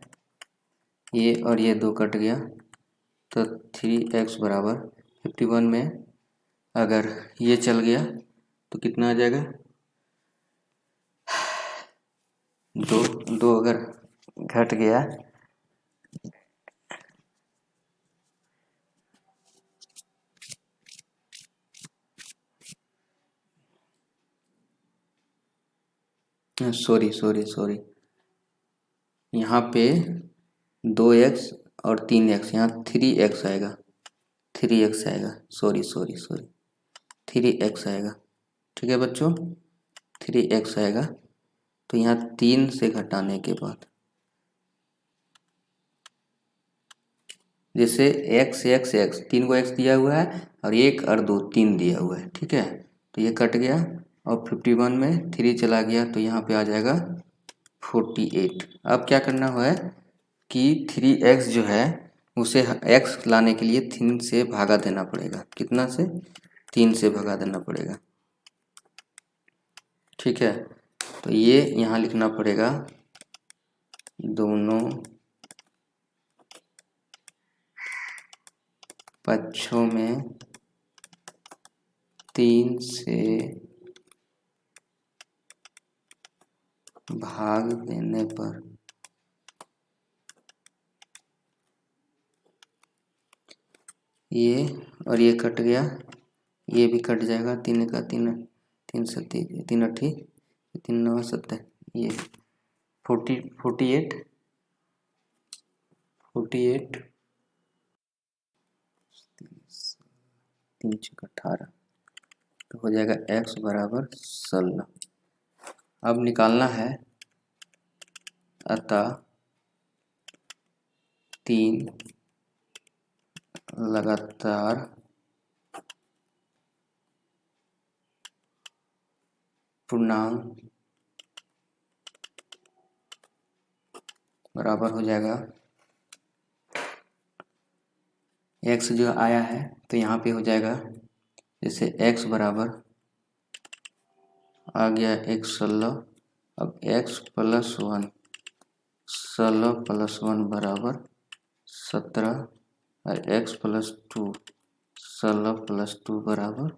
ये और ये 2 कट गया, तो 3x बराबर 51 में अगर ये चल गया तो कितना आ जाएगा, 2 अगर घट गया सॉरी, यहाँ पे 2x और 3x, यहाँ 3x आएगा, सॉरी। 3x आएगा। ठीक है बच्चों, 3x आएगा। तो यहाँ 3 से घटाने के बाद जैसे x x x 3 को x दिया हुआ है और 1 और 2 3 दिया हुआ है। ठीक है, तो ये कट गया और 51 में 3 चला गया तो यहाँ पे आ जाएगा 48। अब क्या करना है कि 3x जो है उसे x लाने के लिए 3 से भागा देना पड़ेगा। कितना से? 3 से भगा देना पड़ेगा। ठीक है, तो ये यहाँ लिखना पड़ेगा दोनों पक्षों में 3 से भाग देने पर ये और ये कट गया, ये भी कट जाएगा। 3 का 3 3 सत्ती 3 अट्ठी 3 9 70, ये 48 3 छक्का 18 तो हो जाएगा x बराबर 16। अब निकालना है, अतः 3 लगातार पूर्णांक बराबर हो जाएगा x जो आया है तो यहाँ पे हो जाएगा जैसे x बराबर आ गया 16। अब x प्लस 1 16 प्लस 1 बराबर 17 और x प्लस 2 16 प्लस 2 बराबर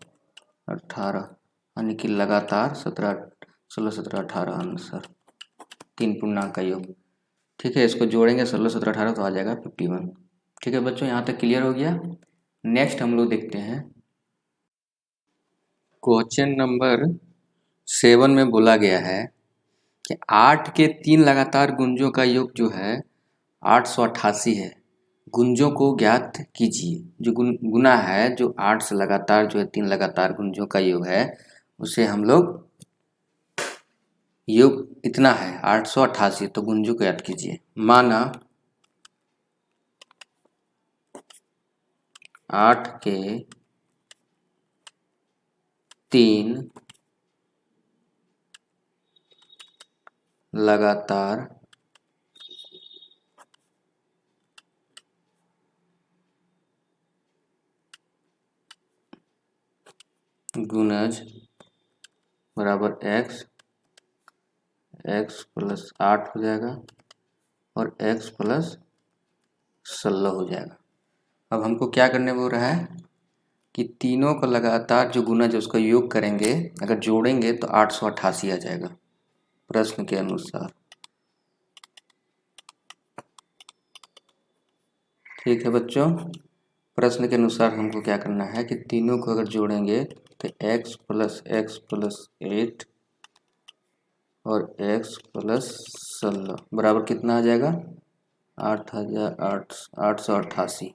18, यानी कि लगातार 16 17 18 आंसर 3 पूर्णांक का योग। ठीक है, इसको जोड़ेंगे 16 17 18 तो आ जाएगा 51। ठीक है बच्चों, यहाँ तक क्लियर हो गया। नेक्स्ट हम लोग देखते हैं क्वेश्चन नंबर 7 में बोला गया है कि 8 के 3 लगातार गुंजों का योग जो है 888 है। गुंजों को ज्ञात कीजिए। जो गुना है जो 8 से लगातार जो है 3 लगातार गुंजों का योग है उसे हम लोग योग इतना है 888, तो गुंजों को याद कीजिए। माना 8 के 3 लगातार गुणज बराबर x प्लस 8 हो जाएगा और x प्लस 16 हो जाएगा। अब हमको क्या करने बोल रहा है कि तीनों का लगातार जो गुणज है उसका योग करेंगे, अगर जोड़ेंगे तो 888 आ जाएगा प्रश्न के अनुसार। ठीक है बच्चों, प्रश्न के अनुसार हमको क्या करना है कि तीनों को अगर जोड़ेंगे तो x प्लस 8 और x प्लस 16 बराबर कितना आ जाएगा 8,888।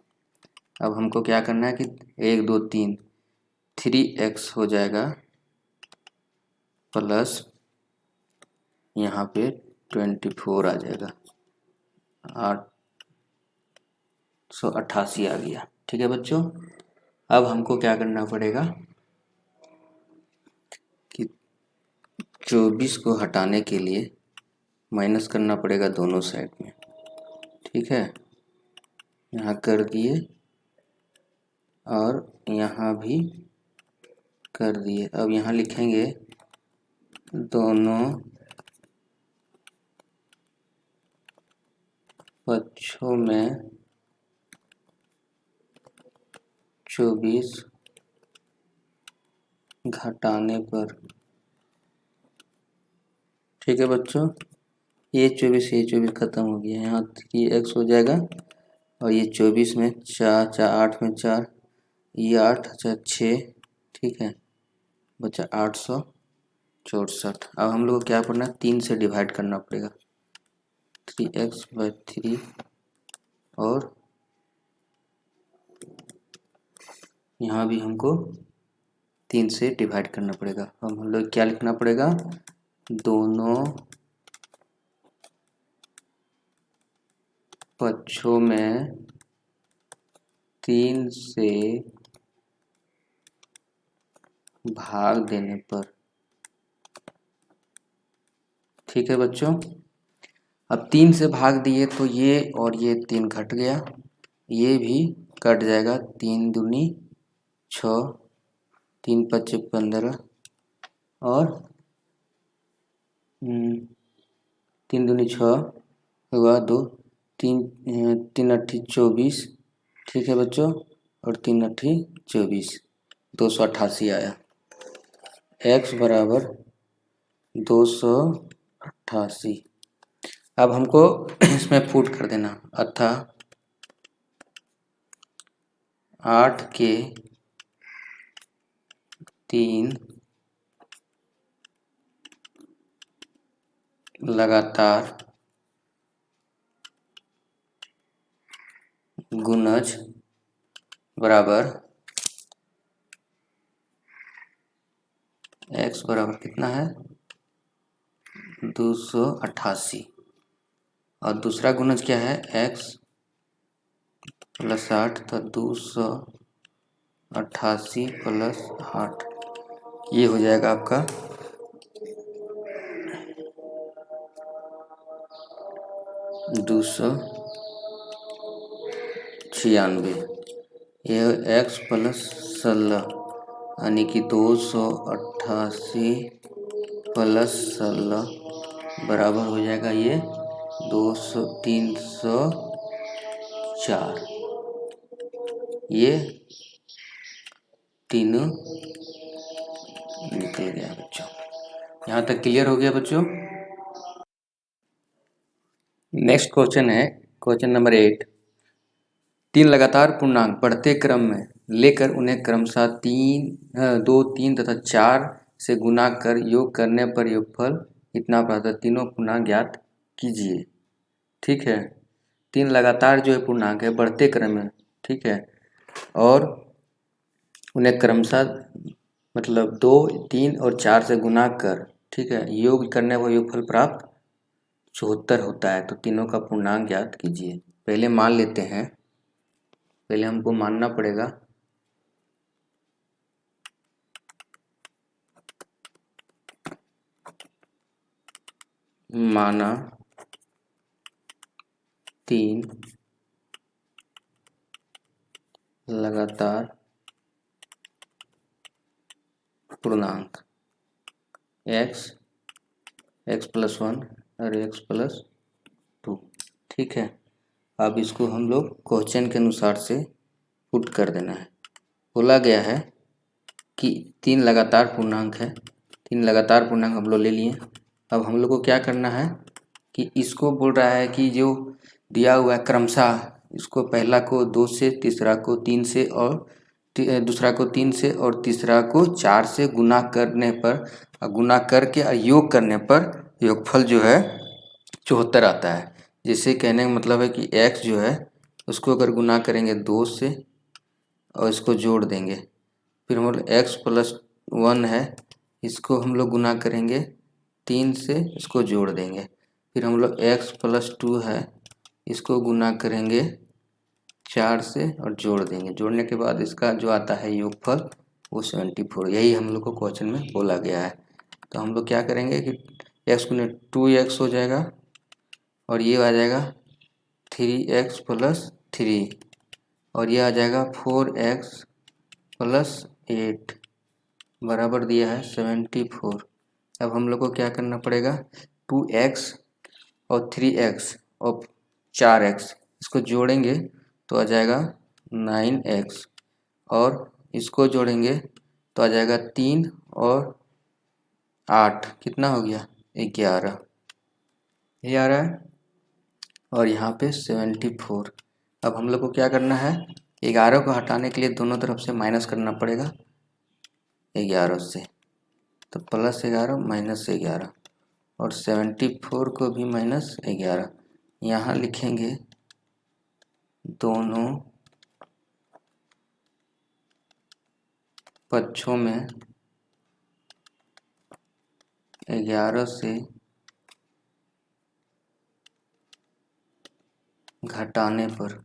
अब हमको क्या करना है कि 1 2 3 3x हो जाएगा प्लस यहाँ पे 24 आ जाएगा, 888 आ गया। ठीक है बच्चों, अब हमको क्या करना पड़ेगा कि 24 को हटाने के लिए माइनस करना पड़ेगा दोनों साइड में। ठीक है, यहाँ कर दिए और यहाँ भी कर दिए। अब यहाँ लिखेंगे दोनों पक्षों में 24 घटाने पर। ठीक है बच्चों, ये 24 खत्म हो गया, यहाँ 3x हो जाएगा और ये 24 में 4 4 8 में 4, ये 8 4 6। ठीक है, बचा 864। अब हम लोग को क्या करना है 3 से डिवाइड करना पड़ेगा, 3x/3 और यहाँ भी हमको 3 से डिवाइड करना पड़ेगा। हम लोग क्या लिखना पड़ेगा, दोनों पक्षों में 3 से भाग देने पर। ठीक है बच्चों, अब 3 से भाग दिए तो ये और ये 3 घट गया, ये भी कट जाएगा। 3 दूनी 6, 3 पच्चे 15 और 3 दूनी 6 हुआ 2, 3 अट्ठी 24। ठीक है बच्चों, और 3 अट्ठी 24, 288 आया। x बराबर 288। अब हमको इसमें पुट कर देना, अतः 8 के 3 लगातार गुणज बराबर x बराबर कितना है, 288, और दूसरा गुणज क्या है, x प्लस 8, तो 288 प्लस 8, ये हो जाएगा आपका 296। ये x प्लस 16 यानी कि 288 प्लस 16 बराबर हो जाएगा ये 304। ये तीनों निकल गया बच्चों। यहाँ तक क्लियर हो गया बच्चों। नेक्स्ट क्वेश्चन है क्वेश्चन नंबर 8। 3 लगातार पूर्णांक बढ़ते क्रम में लेकर उन्हें क्रमशः 2, 3 तथा 4 से गुना कर योग करने पर योगफल इतना प्राप्त है। तीनों पूर्णांक ज्ञात कीजिए। ठीक है, 3 लगातार जो है पूर्णांक है बढ़ते क्रम में, ठीक है, और उन्हें क्रमशः मतलब 2, 3 और 4 से गुना कर, ठीक है, योग करने पर योगफल प्राप्त 74 होता है। तो तीनों का पूर्णांक ज्ञात कीजिए। पहले मान लेते हैं, पहले हमको मानना पड़ेगा माना 3 लगातार पूर्णांक x प्लस 1 और x प्लस 2। ठीक है, अब इसको हम लोग क्वेश्चन के अनुसार से पुट कर देना है। बोला गया है कि 3 लगातार पूर्णांक है, 3 लगातार पूर्णांक हम लोग ले लिए। अब हम लोग को क्या करना है कि इसको बोल रहा है कि जो दिया हुआ है क्रमशः, इसको पहला को 2 से, तीसरा को 3 से और दूसरा को 3 से और तीसरा को 4 से गुना करने पर, गुना करके योग करने पर योगफल जो है 74 आता है। जिससे कहने का मतलब है कि x जो है उसको अगर गुना करेंगे 2 से और इसको जोड़ देंगे, फिर हम लोग x प्लस 1 है, इसको हम लोग गुना करेंगे 3 से, इसको जोड़ देंगे, फिर हम लोग x प्लस 2 है, इसको गुना करेंगे 4 से और जोड़ देंगे। जोड़ने के बाद इसका जो आता है योगफल वो 74, यही हम लोग को क्वेश्चन में बोला गया है। तो हम लोग क्या करेंगे कि x गुने 2x हो जाएगा और ये आ जाएगा 3x प्लस 3 और ये आ जाएगा 4x प्लस 8 बराबर दिया है 74। अब हम लोग को क्या करना पड़ेगा, 2x और 3x और 4x इसको जोड़ेंगे तो आ जाएगा 9x और इसको जोड़ेंगे तो आ जाएगा 3 और 8 कितना हो गया 11, ये आ रहा है, और यहाँ पे 74। अब हम लोग को क्या करना है, 11 को हटाने के लिए दोनों तरफ से माइनस करना पड़ेगा 11 से, तो प्लस 11 माइनस 11 और 74 को भी माइनस 11। यहाँ लिखेंगे दोनों पक्षों में 11 से घटाने पर।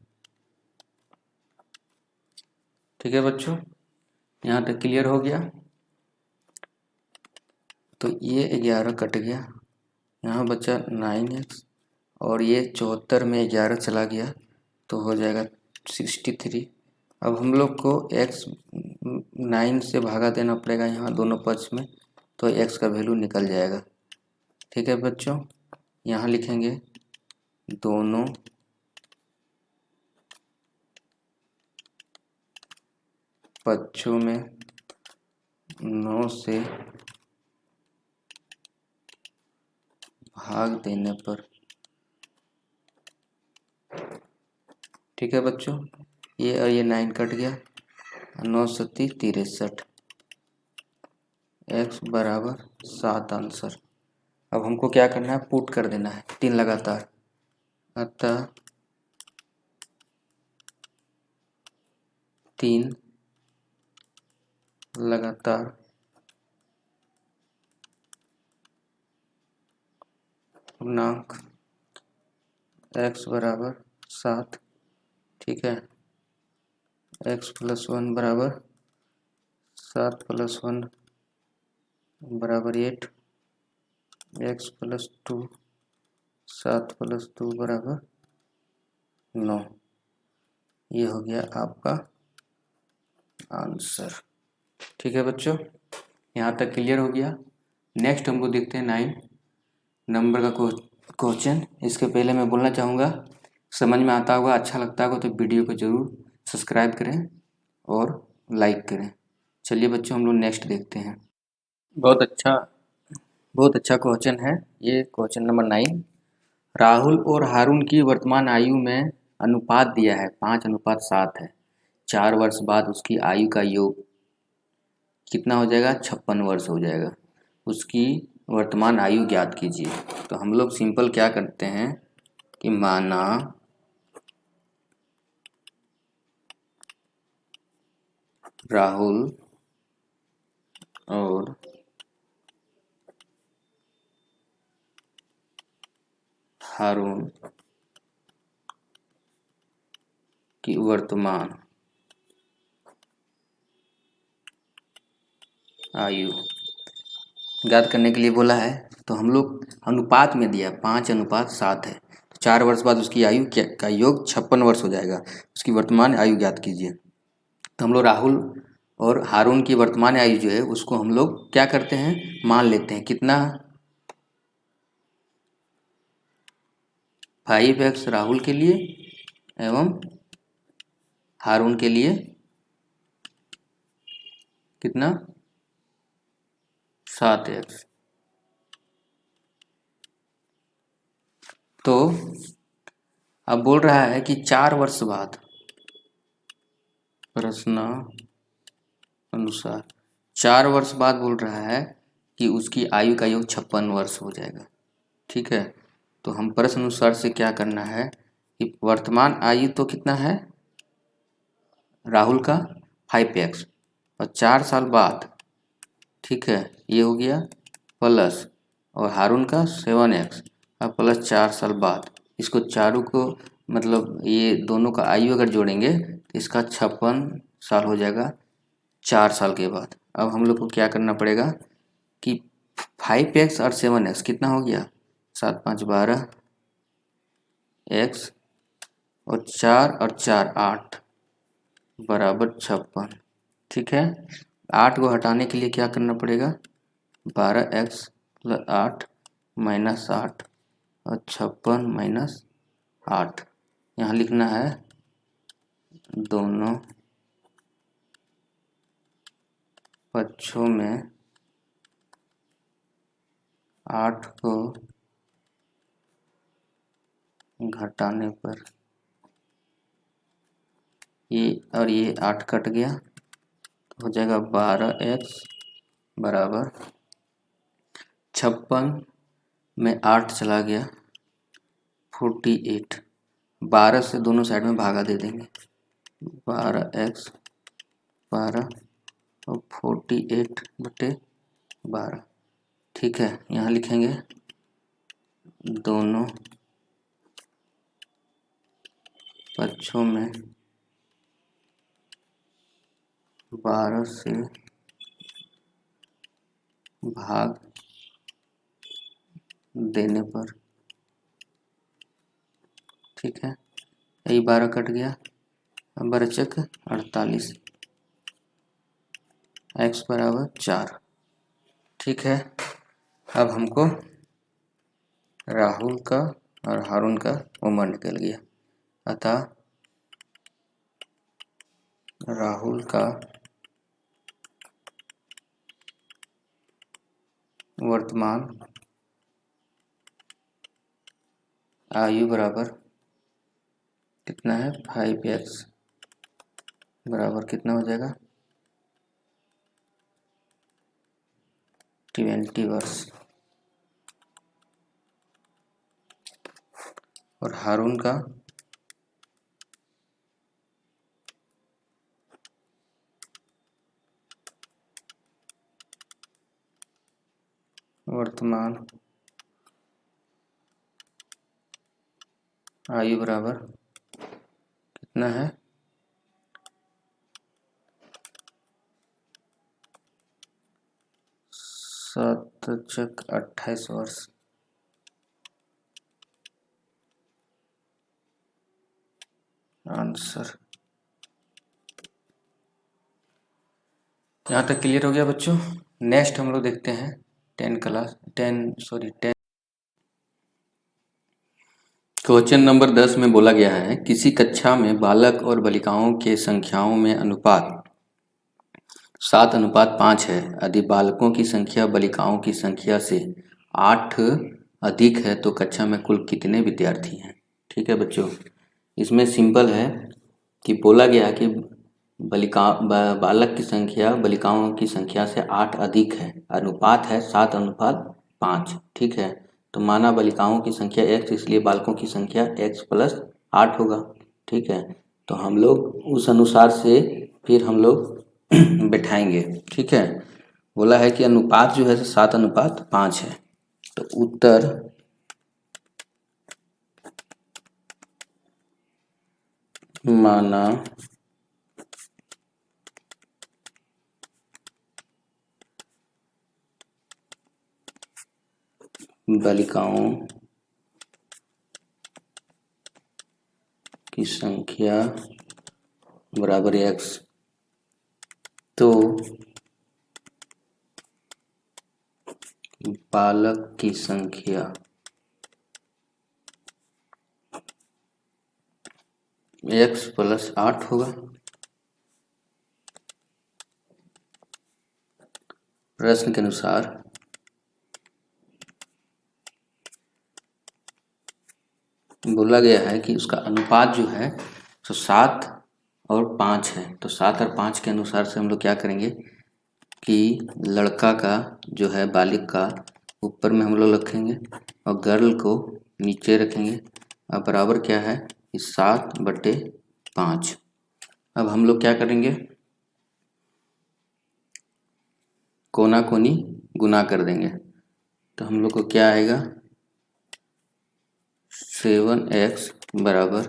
ठीक है बच्चों, यहाँ तक क्लियर हो गया। तो ये 11 कट गया, यहाँ बचा 9x, और ये 74 में 11 चला गया तो हो जाएगा 63। अब हम लोग को x 9 से भागा देना पड़ेगा यहाँ दोनों पक्ष में, तो x का वैल्यू निकल जाएगा। ठीक है बच्चों, यहाँ लिखेंगे दोनों पक्षों में 9 से भाग देने पर। ठीक है बच्चों, ये और ये 9 कट गया, 9 सत्ती 63, x बराबर 7 आंसर। अब हमको क्या करना है, पुट कर देना है 3 लगातार। अतः 3 लगातार पूर्णांक x बराबर 7। ठीक है, x प्लस 1 बराबर 7 प्लस 1 बराबर 8, x प्लस 2 7 प्लस 2 बराबर 9। ये हो गया आपका आंसर। ठीक है बच्चों, यहाँ तक क्लियर हो गया। नेक्स्ट हमको देखते हैं 9 नंबर का क्वेश्चन। इसके पहले मैं बोलना चाहूँगा, समझ में आता होगा, अच्छा लगता होगा तो वीडियो को ज़रूर सब्सक्राइब करें और लाइक करें। चलिए बच्चों, हम लोग नेक्स्ट देखते हैं। बहुत अच्छा क्वेश्चन है ये, क्वेश्चन नंबर 9। राहुल और हारून की वर्तमान आयु में अनुपात दिया है 5:7 है। 4 वर्ष बाद उसकी आयु का योग कितना हो जाएगा, 56 वर्ष हो जाएगा। उसकी वर्तमान आयु ज्ञात कीजिए। तो हम लोग सिंपल क्या करते हैं कि माना राहुल और हारून की वर्तमान आयु ज्ञात करने के लिए बोला है। तो हम लोग अनुपात में दिया 5:7 है, तो 4 वर्ष बाद उसकी आयु का योग 56 वर्ष हो जाएगा। उसकी वर्तमान आयु ज्ञात कीजिए। तो हम लोग राहुल और हारून की वर्तमान आयु जो है उसको हम लोग क्या करते हैं, मान लेते हैं कितना, 5x राहुल के लिए एवं हारून के लिए कितना, 7x। तो अब बोल रहा है कि 4 वर्ष बाद, प्रश्न अनुसार 4 वर्ष बाद बोल रहा है कि उसकी आयु का योग 56 वर्ष हो जाएगा। ठीक है, तो हम प्रश्न अनुसार से क्या करना है कि वर्तमान आयु तो कितना है राहुल का 5x, और 4 साल बाद, ठीक है, ये हो गया प्लस, और हारून का 7x और प्लस 4 साल बाद। इसको चारों को मतलब ये दोनों का आयु अगर जोड़ेंगे तो इसका 56 साल हो जाएगा 4 साल के बाद। अब हम लोग को क्या करना पड़ेगा कि 5x और 7x कितना हो गया, 7 5 12 x, और 4 और 4 8 बराबर 56। ठीक है, 8 को हटाने के लिए क्या करना पड़ेगा, 12x प्लस 8 माइनस 8 और 56 माइनस 8। यहाँ लिखना है दोनों पक्षों में 8 को घटाने पर। ये और ये 8 कट गया, तो हो जाएगा 12x बराबर 56 में 8 चला गया 48। 12 से दोनों साइड में भागा दे देंगे, 12x 12 तो 48/12। ठीक है, यहाँ लिखेंगे दोनों पक्षों में 12 से भाग देने पर। ठीक है, यही 12 कट गया, अब बचक 48, x बराबर 4। ठीक है, अब हमको राहुल का और हारून का उम्र निकल गया, अतः राहुल का वर्तमान आयु बराबर कितना है, 5x बराबर कितना हो जाएगा, 20 वर्ष। और हारून का वर्तमान आयु बराबर कितना है, 28 वर्ष। आंसर यहाँ तक क्लियर हो गया बच्चों। नेक्स्ट हम लोग देखते हैं 10 क्वेश्चन नंबर 10 में बोला गया है, किसी कक्षा में बालक और बालिकाओं के संख्याओं में अनुपात 7:5 है। यदि बालकों की संख्या बालिकाओं की संख्या से 8 अधिक है तो कक्षा में कुल कितने विद्यार्थी हैं। ठीक है बच्चों, इसमें सिंपल है कि बोला गया कि बालक की संख्या बालिकाओं की संख्या से 8 अधिक है, अनुपात है 7:5। ठीक है, तो माना बालिकाओं की संख्या x, इसलिए बालकों की संख्या x+8 होगा। ठीक है, तो हम लोग उस अनुसार से फिर हम लोग बैठाएंगे। ठीक है, बोला है कि अनुपात जो है 7:5 है, तो उत्तर माना बालिकाओं की संख्या बराबर x, तो बालक की संख्या x+8 होगा। प्रश्न के अनुसार बोला गया है कि उसका अनुपात जो है तो 7 और 5 है, तो 7 और 5 के अनुसार से हम लोग क्या करेंगे कि लड़का का जो है बालिक का ऊपर में हम लोग रखेंगे और गर्ल को नीचे रखेंगे। अब बराबर क्या है कि 7/5। अब हम लोग क्या करेंगे, कोना कोनी गुना कर देंगे, तो हम लोग को क्या आएगा 7x बराबर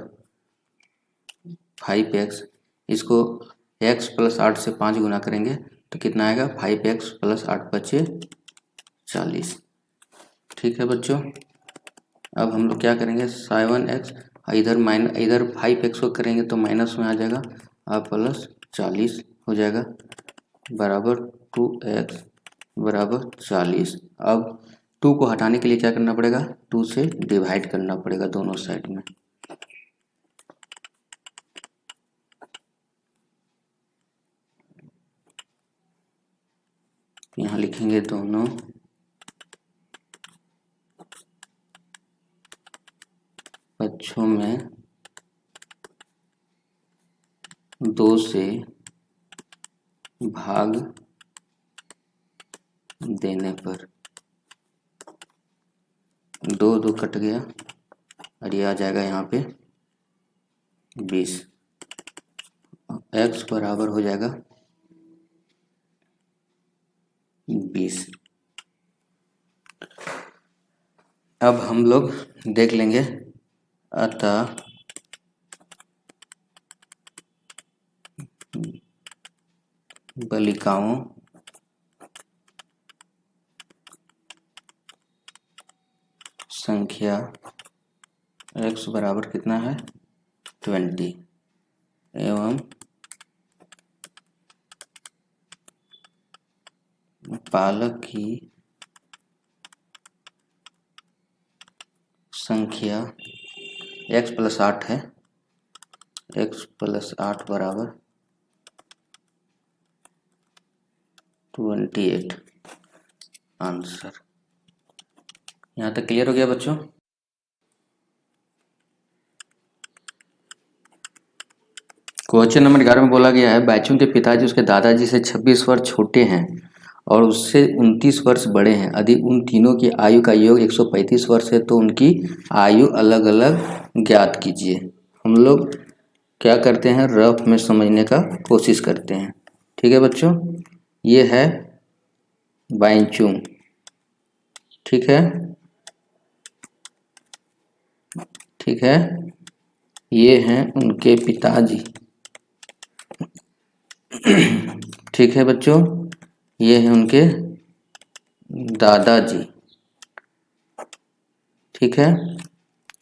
5x, इसको x+8 से 5 गुना करेंगे तो कितना आएगा 5x+8=40। ठीक है बच्चों, अब हम लोग क्या करेंगे 7x इधर 5x को करेंगे तो माइनस में आ जाएगा और +40 हो जाएगा बराबर 2x बराबर 40। अब 2 को हटाने के लिए क्या करना पड़ेगा, 2 से डिवाइड करना पड़ेगा दोनों साइड में। यहाँ लिखेंगे दोनों पक्षों में 2 से भाग देने पर, 2 कट गया और ये आ जाएगा यहाँ पे 20। x बराबर हो जाएगा 20। अब हम लोग देख लेंगे, अतः बालिकाओं संख्या x बराबर कितना है 20 एवं बालक की संख्या x + 8 है, x + 8 बराबर 28। आंसर। यहाँ तक क्लियर हो गया बच्चों? क्वेश्चन नंबर 11 में बोला गया है बैचों के पिताजी उसके दादाजी से 26 वर्ष छोटे हैं और उससे 29 वर्ष बड़े हैं। यदि उन तीनों की आयु का योग 135 वर्ष है तो उनकी आयु अलग अलग ज्ञात कीजिए। हम लोग क्या करते हैं, रफ में समझने का कोशिश करते हैं। ठीक है बच्चों, ये है बाइचुंग, ठीक है, ठीक है, ये हैं उनके पिताजी, ठीक है बच्चों, ये हैं उनके दादाजी, ठीक है।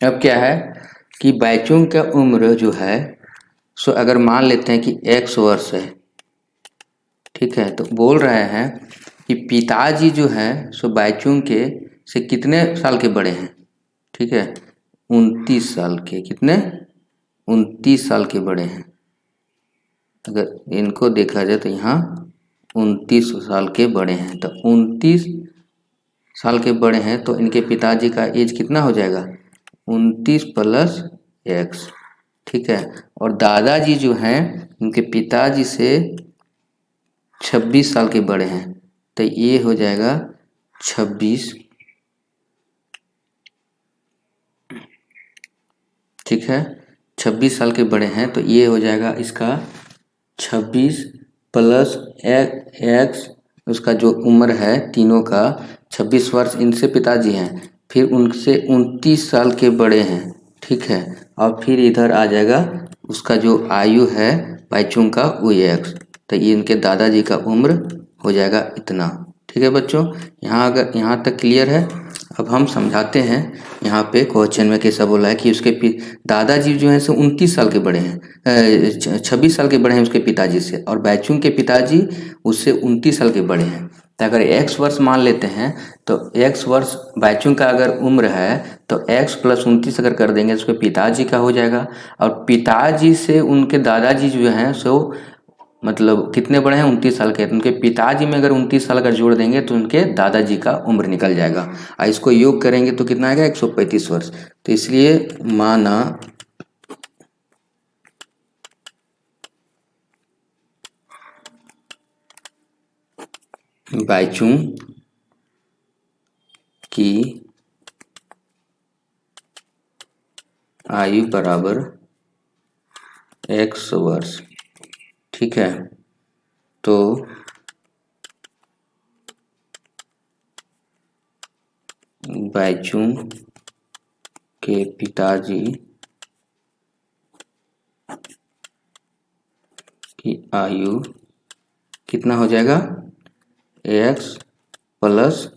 अब क्या है कि बैचुंग का उम्र जो है सो अगर मान लेते हैं कि x वर्ष है, ठीक है, तो बोल रहे हैं कि पिताजी जो है सो बैचुंग के से कितने साल के बड़े हैं, ठीक है, 29 साल के, कितने 29 साल के बड़े हैं। अगर इनको देखा जाए तो यहाँ 29 साल के बड़े हैं, तो 29 साल के बड़े हैं तो इनके पिताजी का एज कितना हो जाएगा 29 + x, ठीक है। और दादाजी जो हैं इनके पिताजी से 26 साल के बड़े हैं तो ये हो जाएगा 26, ठीक है, 26 साल के बड़े हैं तो ये हो जाएगा इसका 26 + x, उसका जो उम्र है तीनों का 26 वर्ष इनसे पिताजी हैं, फिर उनसे 29 साल के बड़े हैं, ठीक है, और फिर इधर आ जाएगा उसका जो आयु है बैचुंग का वो x, तो ये इनके दादाजी का उम्र हो जाएगा इतना। ठीक है बच्चों, अगर यहाँ तक क्लियर है। अब हम समझाते हैं यहाँ पे क्वेश्चन में कैसा बोला है कि उसके दादाजी जो हैं सो 29 साल के बड़े हैं, 26 साल के बड़े हैं उसके पिताजी से, और बैचुंग के पिताजी उससे 29 साल के बड़े हैं। तो अगर x वर्ष मान लेते हैं तो x वर्ष बैचुंग का अगर उम्र है तो x + 29 अगर कर देंगे तो उसके पिताजी का हो जाएगा, और पिताजी से उनके दादाजी जो हैं सो मतलब कितने बड़े हैं 29 साल के, तो उनके पिताजी में अगर 29 साल अगर जोड़ देंगे तो उनके दादाजी का उम्र निकल जाएगा, और इसको योग करेंगे तो कितना आएगा 135 वर्ष। तो इसलिए माना बैचुंग की आयु बराबर x वर्ष, ठीक है, तो बैचुंग के पिताजी की आयु कितना हो जाएगा x +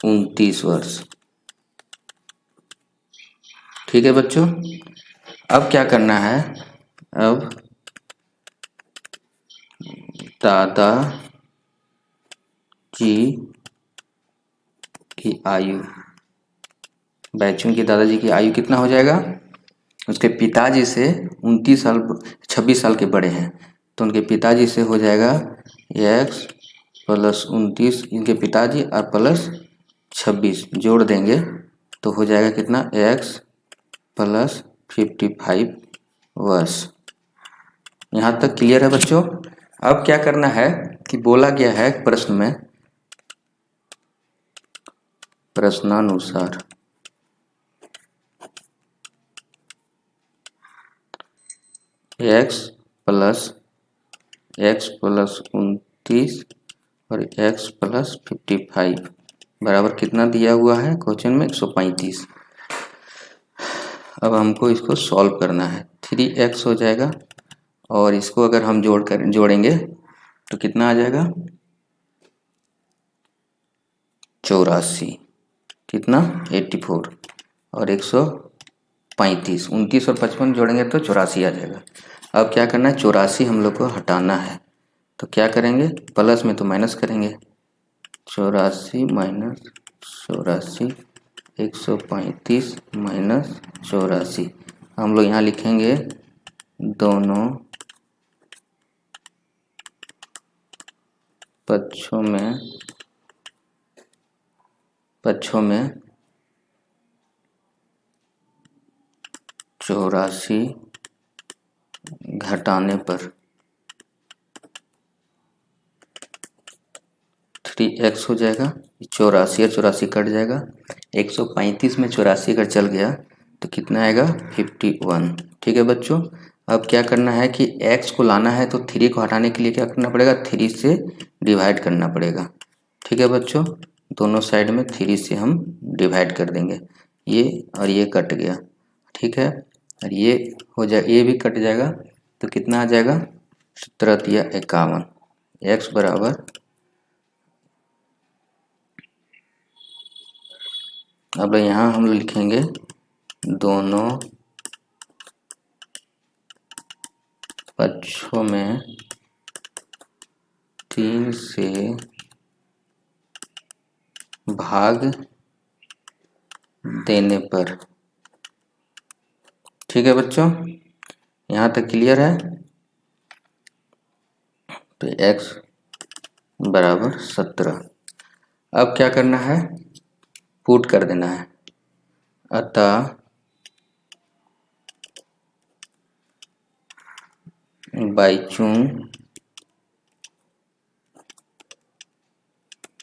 29 वर्ष। ठीक है बच्चों, अब क्या करना है, अब दादा जी की आयु, बैचुंग के दादाजी की आयु कितना हो जाएगा, उसके पिताजी से 29 साल 26 साल के बड़े हैं तो उनके पिताजी से हो जाएगा x + 29, इनके पिताजी और प्लस 26 जोड़ देंगे तो हो जाएगा कितना x + 55 वर्ष। यहाँ तक क्लियर है बच्चों। अब क्या करना है कि बोला गया है प्रश्न में, प्रश्नानुसार x + 29 और x प्लस 55 बराबर कितना दिया हुआ है क्वेश्चन में 135। अब हमको इसको सॉल्व करना है। 3x हो जाएगा और इसको अगर हम जोड़ेंगे तो कितना आ जाएगा 84, कितना 84 और 135, 29 और 55 जोड़ेंगे तो 84 आ जाएगा। अब क्या करना है 84 हम लोग को हटाना है, तो क्या करेंगे प्लस में तो माइनस करेंगे। 84 माइनस 84, 135 माइनस 84, हम लोग यहाँ लिखेंगे दोनों पक्षों में 84 घटाने पर 3x हो जाएगा। 84 और 84 कट जाएगा। 135 में 84 अगर चल गया तो कितना आएगा 51। ठीक है बच्चों, अब क्या करना है कि x को लाना है तो 3 को हटाने के लिए क्या करना पड़ेगा 3 से डिवाइड करना पड़ेगा। ठीक है बच्चों, दोनों साइड में 3 से हम डिवाइड कर देंगे, ये और ये कट गया। ठीक है, और ये हो जाए, ये भी कट जाएगा तो कितना आ जाएगा 17 या 51। x बराबर, अब यहाँ हम लिखेंगे दोनों पक्षों में 3 से भाग देने पर। ठीक है बच्चों, यहाँ तक क्लियर है। तो x बराबर 17। अब क्या करना है पुट कर देना है, अतः बाईचुंग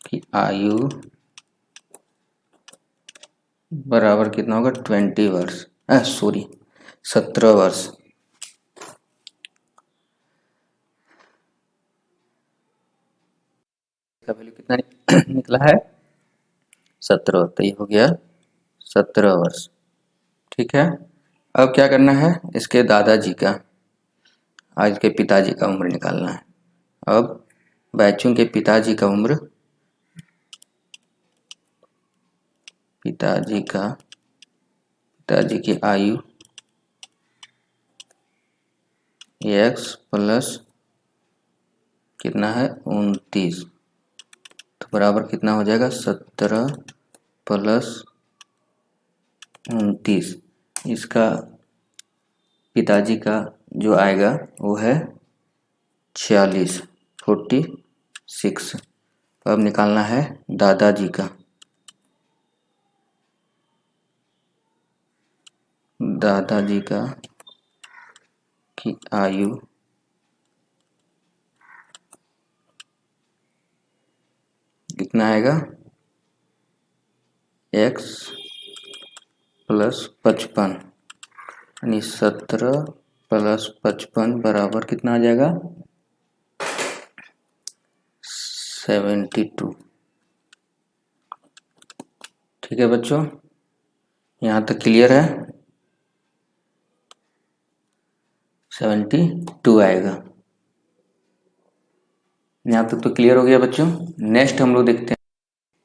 की आयु बराबर कितना होगा 20 वर्ष, 17 वर्ष। का वैल्यू कितना निकला है 17, तो ये हो गया 17 वर्ष। ठीक है, अब क्या करना है इसके दादाजी का, आज के पिताजी का उम्र निकालना है। अब बैचुंग के पिताजी का उम्र, पिताजी की आयु x प्लस कितना है 29, तो बराबर कितना हो जाएगा 17 प्लस 29। इसका पिताजी का जो आएगा वो है 46, 46। अब निकालना है दादाजी का, दादाजी का की आयु कितना आएगा x प्लस 55, यानी 17 प्लस 55 बराबर कितना आ जाएगा 72। ठीक है बच्चों, यहाँ तक क्लियर है, 72 आएगा। यहाँ तक तो क्लियर हो गया बच्चों। नेक्स्ट हम लोग देखते हैं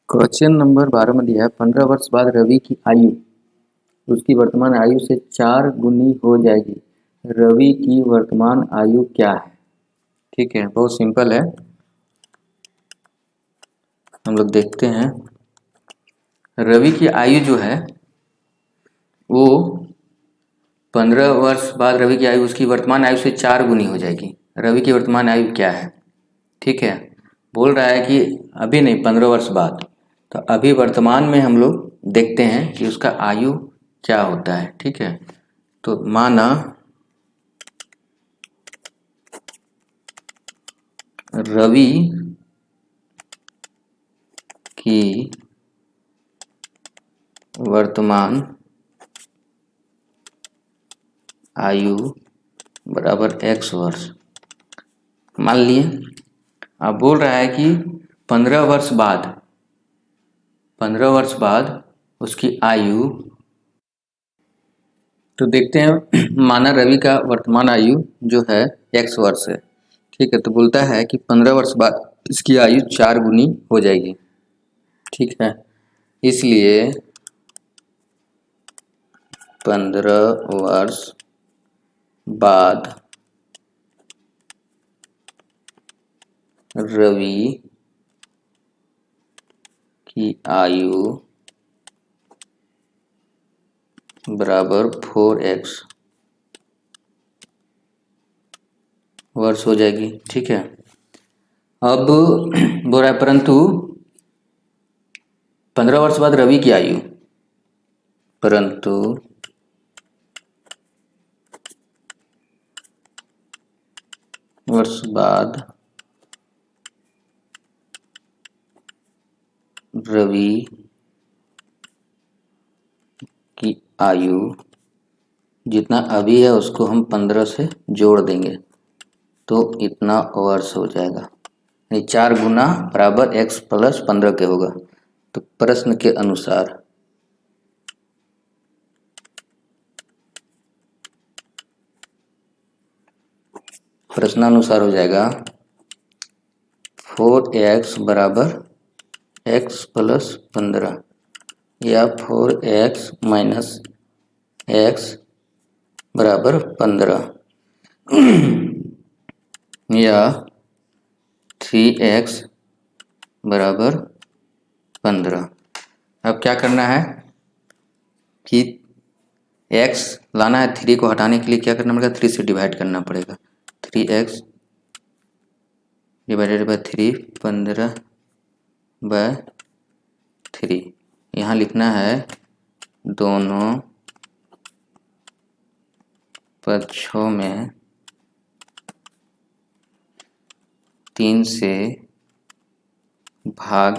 क्वेश्चन नंबर 12 में दिया है 15 वर्ष बाद रवि की आयु उसकी वर्तमान आयु से 4 गुनी हो जाएगी, रवि की वर्तमान आयु क्या है। ठीक है, बहुत सिंपल है, हम लोग देखते हैं। रवि की आयु जो है वो 15 वर्ष बाद रवि की आयु उसकी वर्तमान आयु से 4 गुनी हो जाएगी। रवि की वर्तमान आयु क्या है, ठीक है, बोल रहा है कि अभी नहीं 15 वर्ष बाद, तो अभी वर्तमान में हम लोग देखते हैं कि उसका आयु क्या होता है। ठीक है, तो माना रवि की वर्तमान आयु बराबर x वर्ष मान लिए। अब बोल रहा है कि 15 वर्ष बाद 15 वर्ष बाद उसकी आयु, तो देखते हैं माना रवि का वर्तमान आयु जो है x वर्ष है, ठीक है। तो बोलता है कि 15 वर्ष बाद इसकी आयु 4 गुनी हो जाएगी, ठीक है। इसलिए 15 वर्ष बाद रवि की आयु बराबर 4x वर्ष हो जाएगी, ठीक है। अब बोल रहा है परंतु 15 वर्ष बाद रवि की आयु, परंतु वर्ष बाद रवि की आयु जितना अभी है उसको हम 15 से जोड़ देंगे तो इतना वर्ष हो जाएगा, यानी 4 गुना बराबर x प्लस 15 के होगा। तो प्रश्न के अनुसार प्रश्नानुसार हो जाएगा 4x बराबर x प्लस 15 या 4x माइनस x बराबर 15 या 3x बराबर 15। अब क्या करना है कि x लाना है, 3 को हटाने के लिए क्या करना पड़ेगा, 3 से डिवाइड करना पड़ेगा। 3x divided by 3 15/3। यहाँ लिखना है दोनों पक्षों में 3 से भाग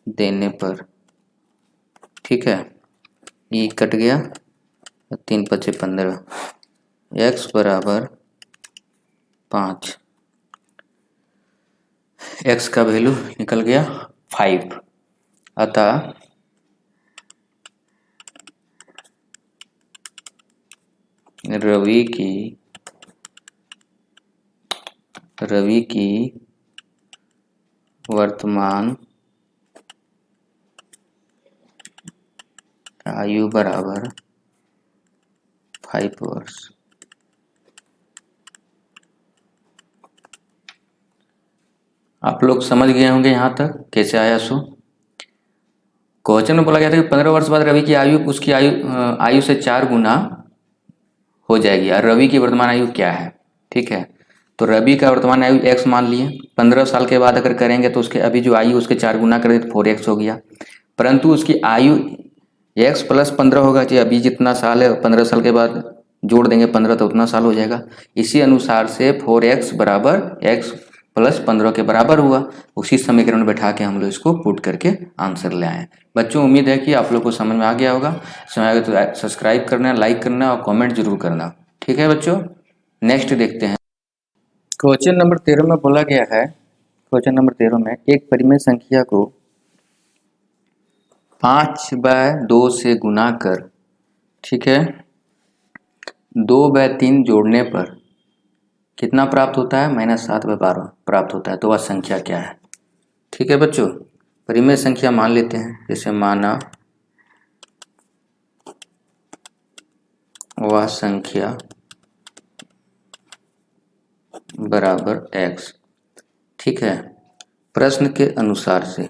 देने पर, ठीक है। ये कट गया, 3 × 5 = 15, x बराबर 5, x का वैल्यू निकल गया 5। अतः रवि की वर्तमान आयु बराबर 5 वर्ष। आप लोग समझ गए होंगे यहाँ तक कैसे आया सो। क्वेश्चन में बोला गया था कि 15 वर्ष बाद रवि की आयु उसकी आयु से 4 गुना हो जाएगी और रवि की वर्तमान आयु क्या है, ठीक है। तो रवि का वर्तमान आयु x मान लिए, 15 साल के बाद अगर करेंगे तो उसके अभी जो आयु उसके 4 गुना करेंगे तो 4x हो गया, परंतु उसकी आयु x प्लस 15 होगा कि अभी जितना साल है 15 साल के बाद जोड़ देंगे 15 तो उतना साल हो जाएगा। इसी अनुसार से 4x बराबर x प्लस 15 के बराबर हुआ। उसी समीकरण में बैठा के हम लोग इसको पुट करके आंसर ले आए। बच्चों उम्मीद है कि आप लोग को समझ में आ गया होगा। समझ आ गया तो सब्सक्राइब करना, लाइक करना और कमेंट जरूर करना, ठीक है बच्चों। नेक्स्ट देखते हैं। क्वेश्चन नंबर 13 में बोला गया है, क्वेश्चन नंबर 13 में एक परिमेय संख्या को 5/2 से गुना कर, ठीक है, 2/3 जोड़ने पर कितना प्राप्त होता है, -7/12 प्राप्त होता है। तो वह संख्या क्या है, ठीक है बच्चों। परिमेय संख्या मान लेते हैं, जैसे माना वह संख्या बराबर x, ठीक है। प्रश्न के अनुसार से,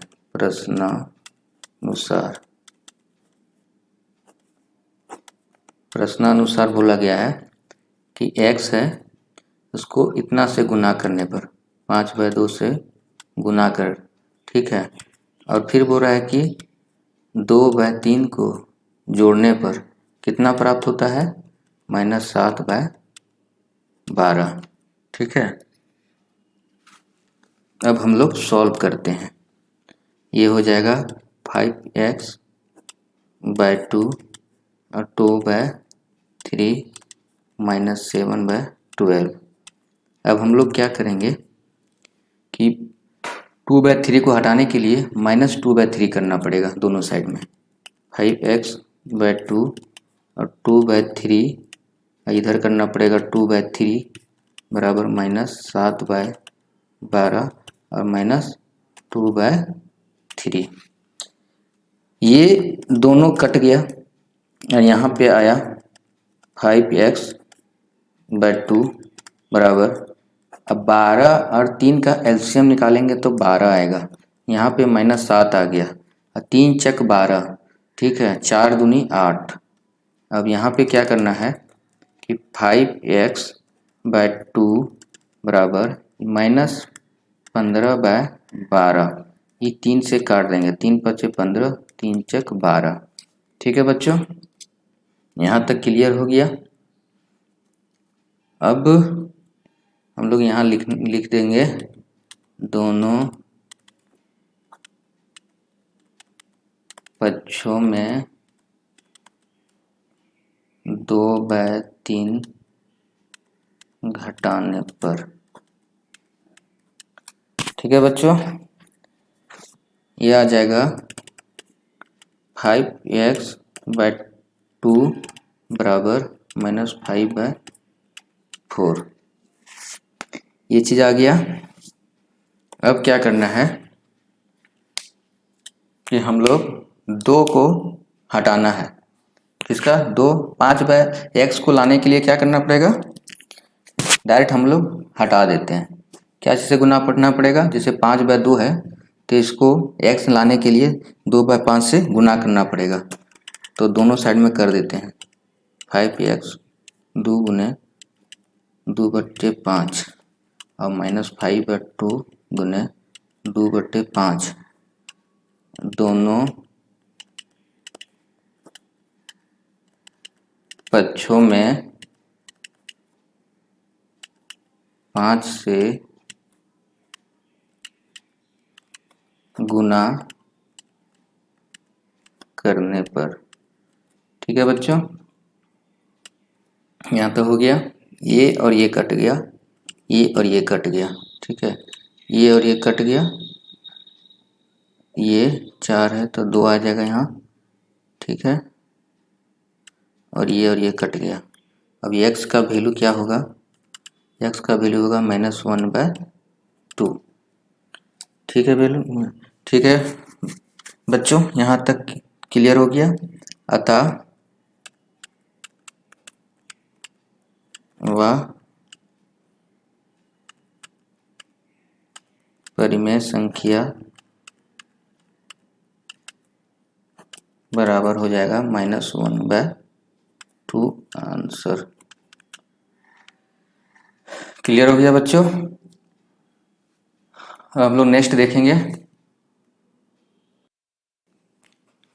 प्रश्नानुसार बोला गया है कि x है उसको इतना से गुना करने पर 5/2 से गुना कर, ठीक है। और फिर बोल रहा है कि 2/3 को जोड़ने पर कितना प्राप्त होता है, -7/12, ठीक है। अब हम लोग सॉल्व करते हैं। ये हो जाएगा 5x/2 और 2/3 -7/12। अब हम लोग क्या करेंगे कि 2/3 को हटाने के लिए -2/3 करना पड़ेगा दोनों साइड में। 5x/2 और 2/3 इधर करना पड़ेगा 2/3 बराबर -7/12 और -2/3। ये दोनों कट गया और यहाँ पे आया 5x/2 बराबर, अब 12 और 3 का एलसीएम निकालेंगे तो 12 आएगा। यहाँ पे -7 आ गया और 3 चक 12, ठीक है, 4 दूनी 8। अब यहाँ पे क्या करना है कि 5x/2 बराबर -15/12, ये 3 से काट देंगे, 3 × 5 = 15, 3 चक 12। ठीक है बच्चों, यहाँ तक क्लियर हो गया। अब हम लोग यहाँ लिख देंगे दोनों पक्षों में 2/3 घटाने पर। ठीक है बच्चों, ये आ जाएगा 5x/2 बराबर -5/4। ये चीज़ आ गया। अब क्या करना है कि हम लोग 2 को हटाना है। किसका? 2। 5/x को लाने के लिए क्या करना पड़ेगा? डायरेक्ट हम लोग हटा देते हैं। क्या चीज़ से गुना करना पड़ेगा? जैसे 5/2 है तो इसको x लाने के लिए 2/5 से गुना करना पड़ेगा। तो दोनों साइड में कर देते हैं। 5x 2 गुने 2/5 और -5/2 गुने 2/5, दोनों पक्षों में 5 से गुना करने पर। ठीक है बच्चों, यहाँ पे हो गया, ये और ये कट गया, ये और ये कट गया। ठीक है, ये और ये कट गया, ये 4 है तो 2 आ जाएगा यहाँ। ठीक है, और ये कट गया। अब x का वैल्यू क्या होगा? x का वैल्यू होगा -1/2। ठीक है वैल्यू, ठीक है बच्चों, यहाँ तक क्लियर हो गया। अतः वह परिमेय संख्या बराबर हो जाएगा -1/2 आंसर। क्लियर हो गया बच्चों? हम लोग नेक्स्ट देखेंगे।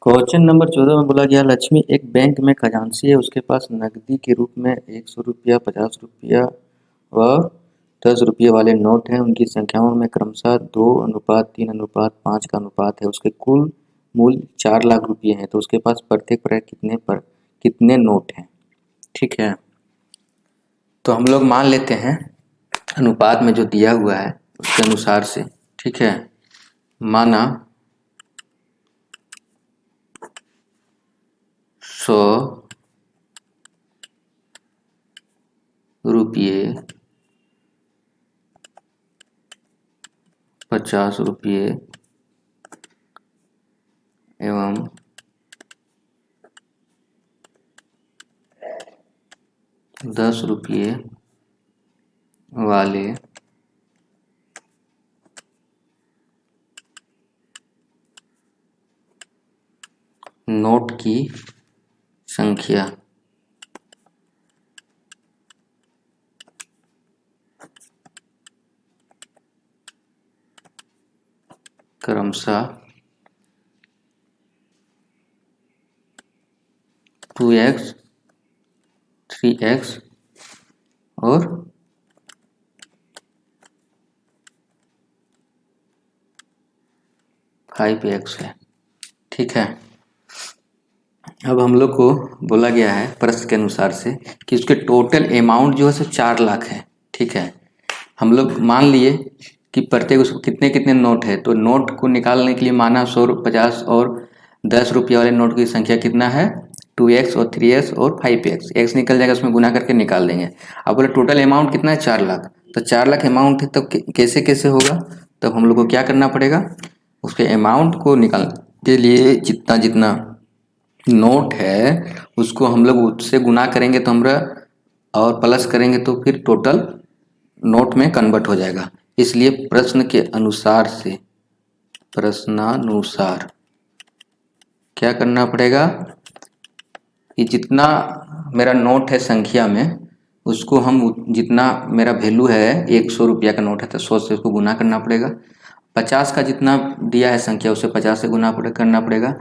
क्वेश्चन नंबर 14 में बोला गया, लक्ष्मी एक बैंक में खजांची है, उसके पास नकदी के रूप में 100 रुपया, 50 रुपया व 10 रुपये वाले नोट हैं। उनकी संख्याओं में क्रमशः 2:3:5 का अनुपात है। उसके कुल मूल्य 4 लाख रुपये हैं, तो उसके पास प्रत्येक पर कितने नोट हैं? ठीक है, तो हम लोग मान लेते हैं अनुपात में जो दिया हुआ है उसके अनुसार से। ठीक है, माना 100 रुपये, 50 रुपये एवं 10 रुपये वाले नोट की संख्या क्रमशः 2x, 3x और 5x है। ठीक है, अब हम लोग को बोला गया है प्रश्न के अनुसार से कि उसके टोटल अमाउंट जो है सो 4 लाख है। ठीक है, हम लोग मान लिए कि प्रत्येक उसको कितने कितने नोट है, तो नोट को निकालने के लिए माना 100, 50 और 10 रुपये वाले नोट की संख्या कितना है 2x और 3x और 5x, x निकल जाएगा उसमें गुना करके निकाल देंगे। अब बोले टोटल अमाउंट कितना है 4 लाख, तो 4 लाख अमाउंट है, तब कैसे कैसे होगा, तब हम लोग को क्या करना पड़ेगा, उसके अमाउंट को निकालने के लिए जितना जितना नोट है उसको हम लोग उससे गुना करेंगे तो हमरा और प्लस करेंगे तो फिर टोटल नोट में कन्वर्ट हो जाएगा। इसलिए प्रश्नानुसार क्या करना पड़ेगा कि जितना मेरा नोट है संख्या में उसको हम जितना मेरा वैल्यू है 100 रुपया का नोट है तो 100 से उसको गुना करना पड़ेगा। 50 का जितना दिया है संख्या उसे 50 से गुना करना पड़ेगा।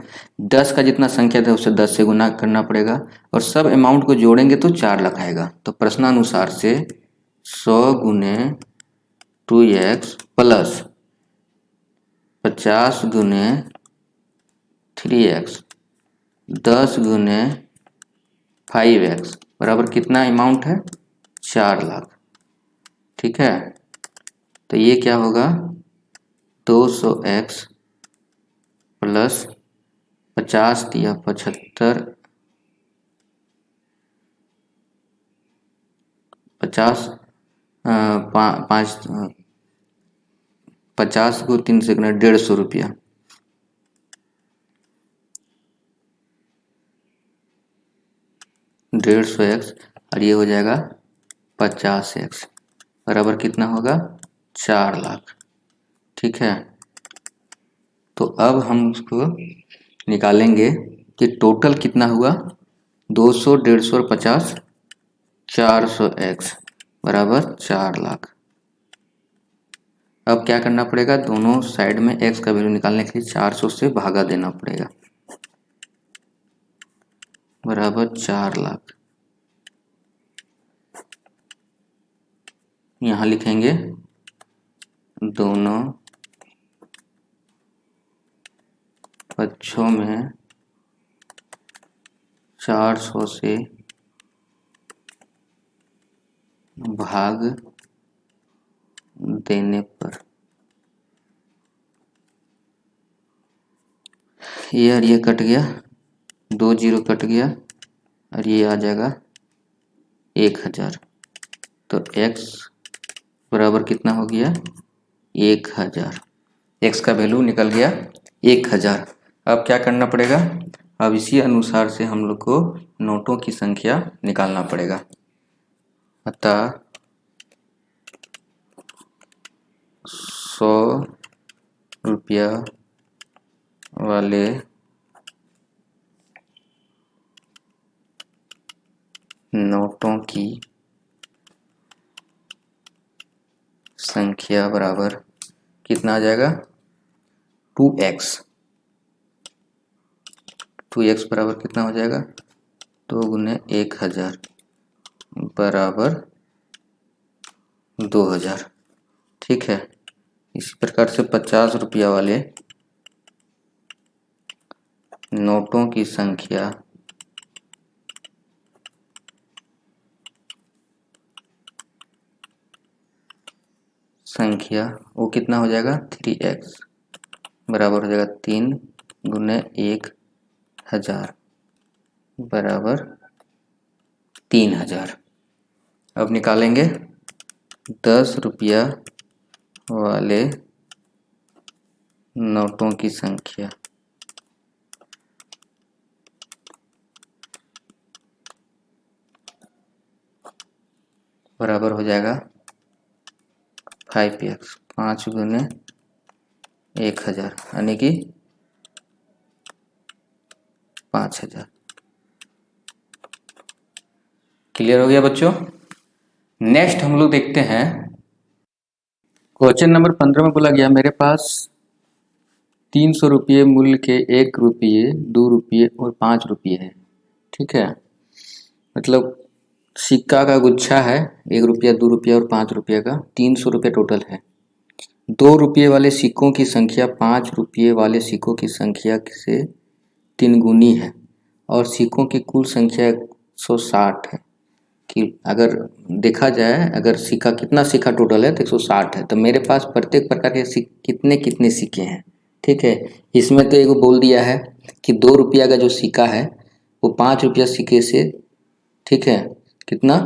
10 का जितना संख्या था उसे 10 से गुना करना पड़ेगा और सब अमाउंट को जोड़ेंगे तो 4 लाख आएगा। तो प्रश्नानुसार से 100 गुने 2x प्लस 50 गुने 3x 10 गुने 5x बराबर कितना अमाउंट है 4 लाख। ठीक है, तो ये क्या होगा 200x प्लस 50 दिया 75 50 50 को 3 से गुना 150 रुपया 150x और ये हो जाएगा 50x बराबर कितना होगा 4 लाख। ठीक है, तो अब हम उसको निकालेंगे कि टोटल कितना हुआ 200, 150 और 50 400x बराबर 4 लाख। अब क्या करना पड़ेगा, दोनों साइड में x का वैल्यू निकालने के लिए 400 से भागा देना पड़ेगा बराबर 4 लाख। यहाँ लिखेंगे दोनों पक्षों में 400 से भाग देने पर ये और ये कट गया, 2 जीरो कट गया और ये आ जाएगा 1000। तो x बराबर कितना हो गया 1000, x का वैल्यू निकल गया 1000। अब क्या करना पड़ेगा, अब इसी अनुसार से हम लोग को नोटों की संख्या निकालना पड़ेगा। अतः 100 रुपया वाले नोटों की संख्या बराबर कितना आ जाएगा 2x। 2x बराबर कितना हो जाएगा 2 गुने 1000 बराबर 2000। ठीक है, इसी प्रकार से 50 रुपया वाले नोटों की संख्या वो कितना हो जाएगा 3x बराबर हो जाएगा 3 गुने 1000 बराबर 3000। अब निकालेंगे 10 रुपया वाले नोटों की संख्या बराबर हो जाएगा 5x 5 गुने 1000 यानी कि 5000। क्लियर हो गया बच्चों। नेक्स्ट हम लोग देखते हैं क्वेश्चन नंबर 15 में बोला गया मेरे पास 300 रुपये मूल्य के 1 रुपये 2 रुपये और 5 रुपये है। ठीक है, मतलब सिक्का का गुच्छा है 1 रुपया 2 रुपया और 5 रुपये का 300 रुपये टोटल है। 2 रुपये वाले सिक्कों की संख्या 5 रुपये वाले सिक्कों की संख्या से 3 गुनी है और सिक्कों की कुल संख्या 160 है। कि अगर देखा जाए, अगर सिक्का कितना सिक्का टोटल है तो 160 है, तो मेरे पास प्रत्येक प्रकार के कितने कितने सिक्के हैं। ठीक है, इसमें तो एगो बोल दिया है कि 2 रुपया का जो सिक्का है वो 5 रुपया सिक्के से, ठीक है, कितना,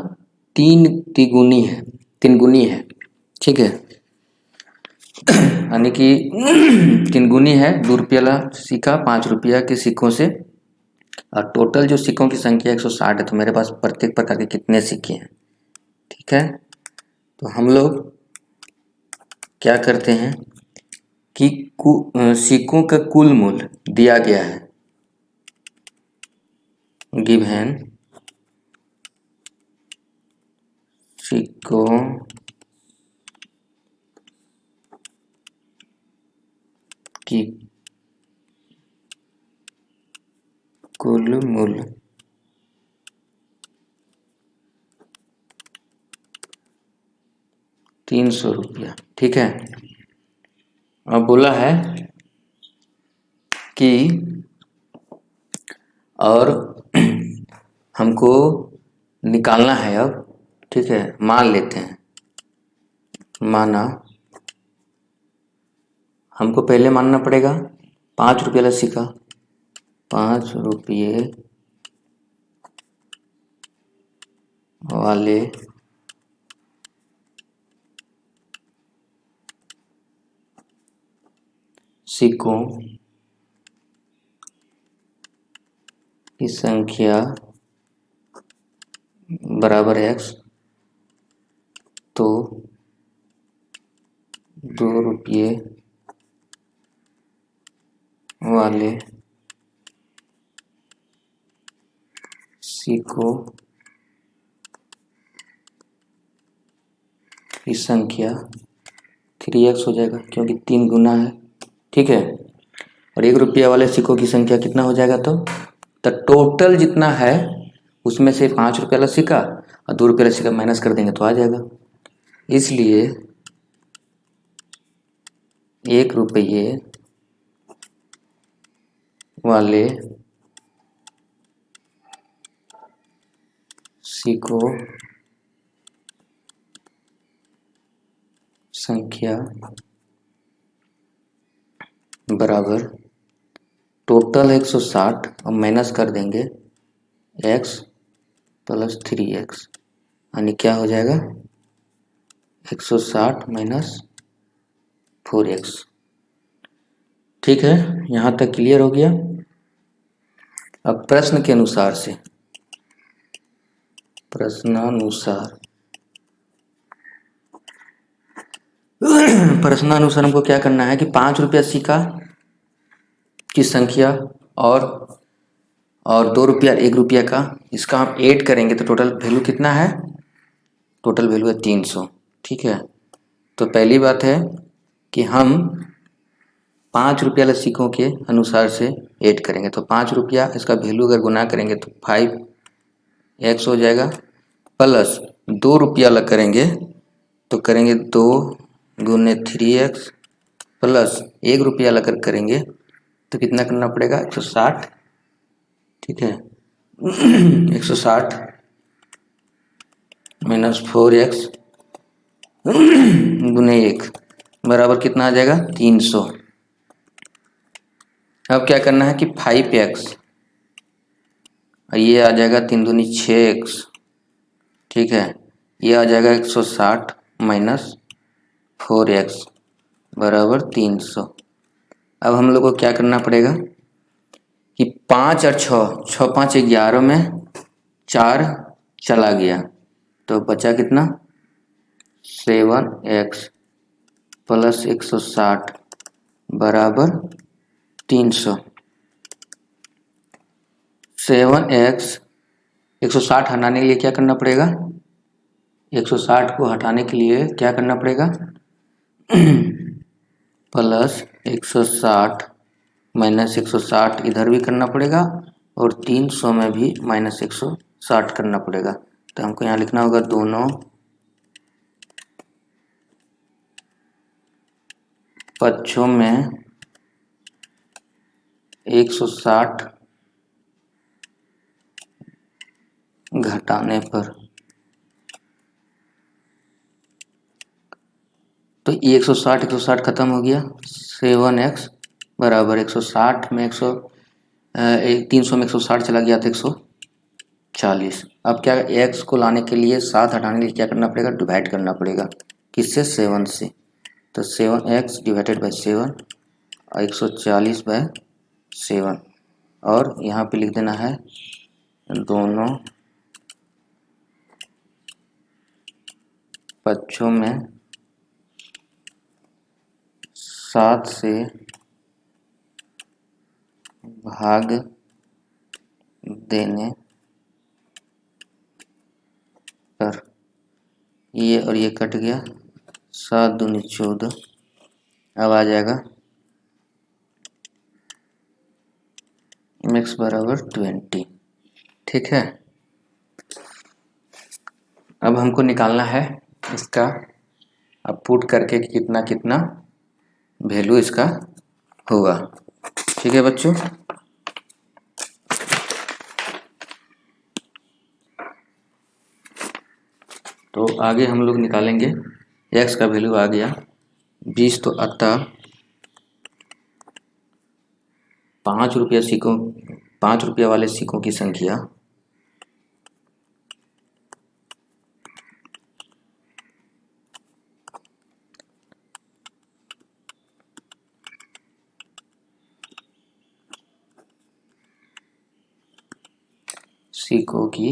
तिगुनी है, 3 गुनी है। ठीक है, यानी कि 3 गुनी है 2 रुपया वाला सिक्का 5 रुपया के सिक्कों से। और टोटल जो सिक्कों की संख्या 160 है, तो मेरे पास प्रत्येक प्रकार के कितने सिक्के हैं। ठीक है, तो हम लोग क्या करते हैं कि सिक्कों का कुल मूल्य दिया गया है, गिवन सिक्कों की कुल मूल्य 300 रुपया। ठीक है, अब बोला है कि और हमको निकालना है अब। ठीक है, मान लेते हैं, माना हमको पहले मानना पड़ेगा 5 रुपये वाला सिक्का, 5 रुपये वाले सिक्कों की संख्या बराबर x, तो 2 रुपये वाले सिक्कों की संख्या 3x हो जाएगा, क्योंकि 3 गुना है। ठीक है, और 1 रुपया वाले सिक्कों की संख्या कितना हो जाएगा, तो टोटल जितना है उसमें से 5 रुपये वाला सिक्का और 2 रुपये वाला सिक्का माइनस कर देंगे तो आ जाएगा। इसलिए 1 रुपये वाले सिक्कों संख्या बराबर टोटल 160 और माइनस कर देंगे x प्लस 3x, यानी क्या हो जाएगा 160 माइनस 4x। ठीक है, यहाँ तक क्लियर हो गया। अब प्रश्न के अनुसार से, प्रश्नानुसार हमको क्या करना है कि 5 रुपया सिक्का की संख्या और 2 रुपया 1 रुपया का, इसका हम ऐड करेंगे तो टोटल वैल्यू कितना है, टोटल वैल्यू है 300। ठीक है, तो पहली बात है कि हम 5 रुपया वाले सिक्कों के अनुसार से ऐड करेंगे, तो 5 रुपया इसका वैल्यू अगर गुना करेंगे तो 5x हो जाएगा, प्लस 2 रुपया वाला करेंगे तो करेंगे 2 गुने 3x, प्लस 1 रुपया वाला अगर करेंगे तो कितना करना पड़ेगा 160। ठीक है, 160 माइनस 4x गुने 1 बराबर कितना आ जाएगा 300। अब क्या करना है कि 5x और ये आ जाएगा 3 दूनी 6x। ठीक है, ये आ जाएगा 160 माइनस 4x बराबर 300। अब हम लोग को क्या करना पड़ेगा कि 5 और 6 5 11 में 4 चला गया, तो बचा कितना 7x प्लस 160 बराबर 300। 7x 160 हटाने के लिए क्या करना पड़ेगा, 160 को हटाने के लिए क्या करना पड़ेगा प्लस 160 माइनस 160 इधर भी करना पड़ेगा और 300 में भी माइनस 160 करना पड़ेगा। तो हमको यहाँ लिखना होगा दोनों पक्षों में 160 घटाने पर तो ये 160 खत्म हो गया। 7x बराबर 160 में 300 में 160 चला गया तो 140। अब क्या, x को लाने के लिए 7 हटाने के लिए क्या करना पड़ेगा, डिवाइड करना पड़ेगा। किससे, 7 से। तो 7x डिवाइडेड बाई 7 और 140 बाई 7 और यहाँ पे लिख देना है दोनों पक्षों में 7 से भाग देने पर ये और ये कट गया, 7 दूनी 14। अब आ जाएगा x बराबर 20। ठीक है, अब हमको निकालना है इसका, अब पुट करके कितना कितना वैल्यू इसका होगा। ठीक है बच्चों, तो आगे हम लोग निकालेंगे। x का वैल्यू आ गया 20, तो अतः 5 रुपया सिक्कों, 5 रुपया वाले सिक्कों की संख्या सिक्कों की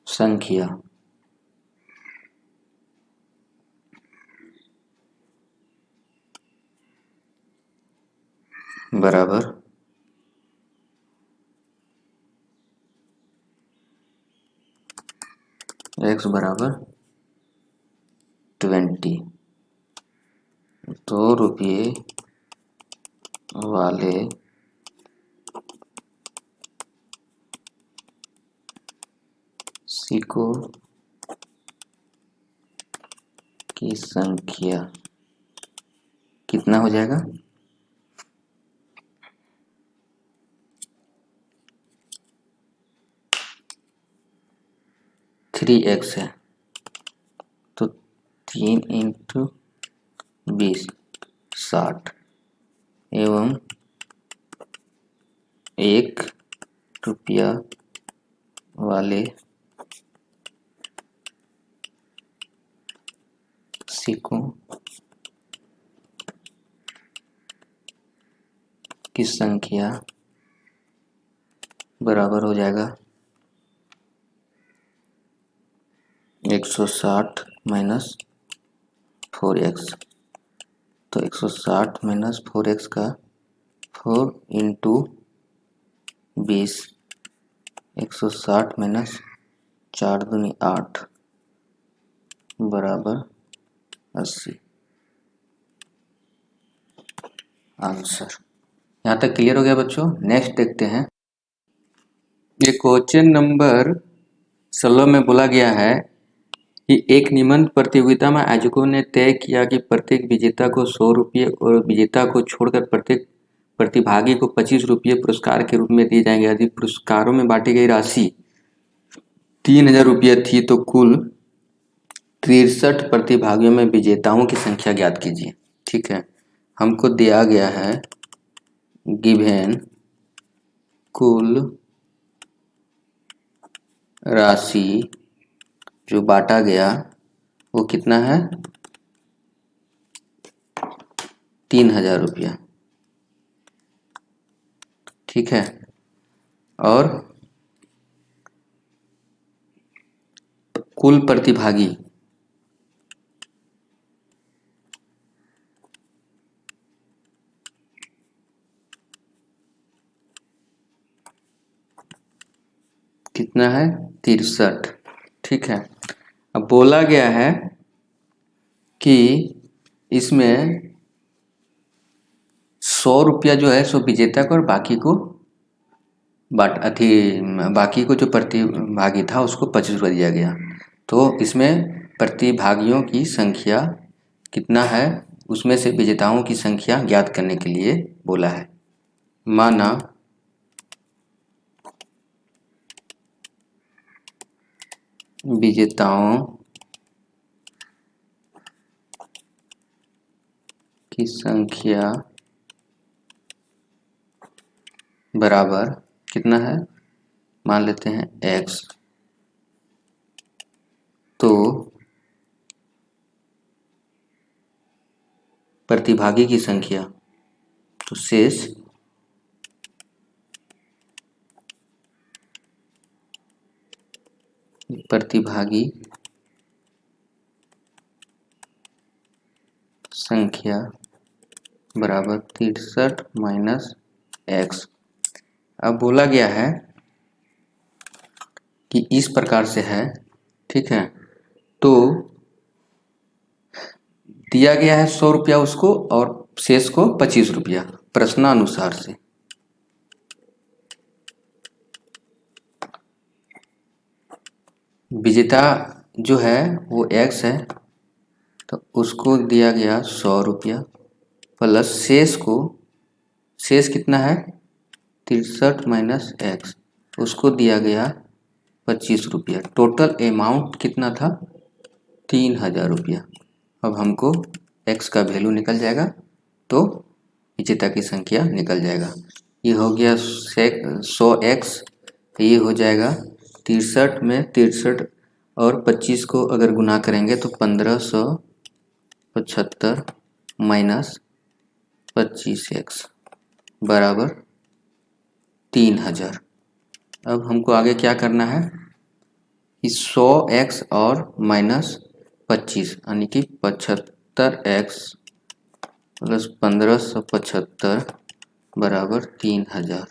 संख्या बराबर x बराबर 20। 2 रुपये वाले सिक्कों की संख्या कितना हो जाएगा, 3x है तो 3 इंटू 20 60 एवं 1 रुपया वाले सिक्कों की संख्या बराबर हो जाएगा 160 माइनस 4x। तो 160 माइनस 4x का 4 इंटू 20, 160 माइनस 4 दूनी 8 बराबर 80। आंसर। यहाँ तक क्लियर हो गया बच्चों। नेक्स्ट देखते हैं। ये क्वेश्चन नंबर 16 में बोला गया है कि एक निबंध प्रतियोगिता में आयोजकों ने तय किया कि प्रत्येक विजेता को 100 रुपये और विजेता को छोड़कर प्रत्येक प्रतिभागी को 25 रुपये पुरस्कार के रूप में दिए जाएंगे। यदि पुरस्कारों में बांटी गई राशि 3000 रुपये थी तो कुल 63 प्रतिभागियों में विजेताओं की संख्या ज्ञात कीजिए। ठीक है, हमको दिया गया है गिवेन कुल राशि जो बांटा गया वो कितना है, 3000 रुपया। ठीक है, और कुल प्रतिभागी कितना है, 63। ठीक है, अब बोला गया है कि इसमें 100 रुपया जो है सो विजेता को और बाकी को बाकी को जो प्रतिभागी था उसको 25 रुपया दिया गया। तो इसमें प्रतिभागियों की संख्या कितना है, उसमें से विजेताओं की संख्या ज्ञात करने के लिए बोला है। माना विजेताओं की संख्या बराबर कितना है, मान लेते हैं x, तो प्रतिभागी की संख्या, तो शेष प्रतिभागी संख्या बराबर 63 माइनस x। अब बोला गया है कि इस प्रकार से है, ठीक है, तो दिया गया है 100 रुपया उसको और शेष को 25 रुपया प्रश्नानुसार से। विजेता जो है वो x है, तो उसको दिया गया 100 रुपया प्लस शेष कितना है 63 माइनस x, उसको दिया गया 25 रुपया। टोटल अमाउंट कितना था 3000 रुपया। अब हमको x का वैल्यू निकल जाएगा तो विजेता की संख्या निकल जाएगा। ये हो गया 100x, ये हो जाएगा 63 में 63 और 25 को अगर गुना करेंगे तो 1575 माइनस 25x बराबर 3000। अब हमको आगे क्या करना है कि 100x और माइनस 25 यानी कि 75x प्लस 1575 बराबर 3000।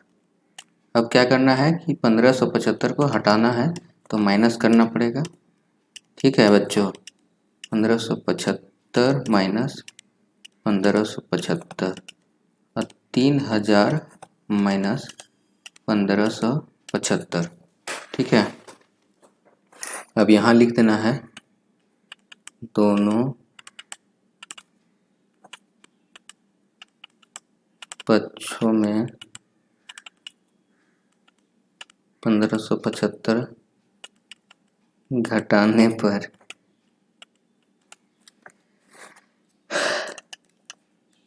अब क्या करना है कि 1575 को हटाना है तो माइनस करना पड़ेगा, ठीक है बच्चों। 1575 माइनस 1575 और 3000 माइनस 1575, ठीक है। अब यहाँ लिख देना है दोनों पक्षों में 1575 घटाने पर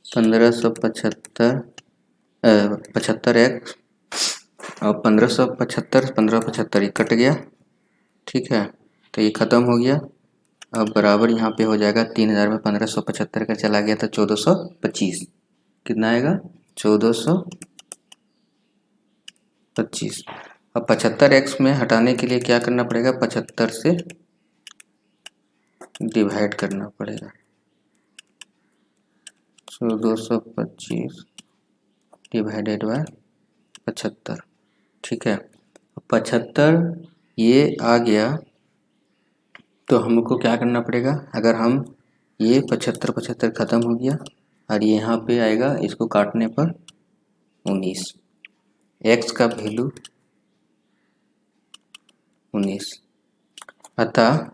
75x और 1575 ये कट गया, ठीक है, तो ये ख़त्म हो गया। अब बराबर यहाँ पे हो जाएगा 3000 में 1575 का चला गया तो 1425, कितना आएगा 1425। अब 75x में हटाने के लिए क्या करना पड़ेगा 75 से डिवाइड करना पड़ेगा, 1425 डिवाइडेड बाय 75, ठीक है। 75 ये आ गया तो हमको क्या करना पड़ेगा, अगर हम ये 75 ख़त्म हो गया और ये यहाँ पे आएगा, इसको काटने पर 19, x का वैल्यू 19, अतः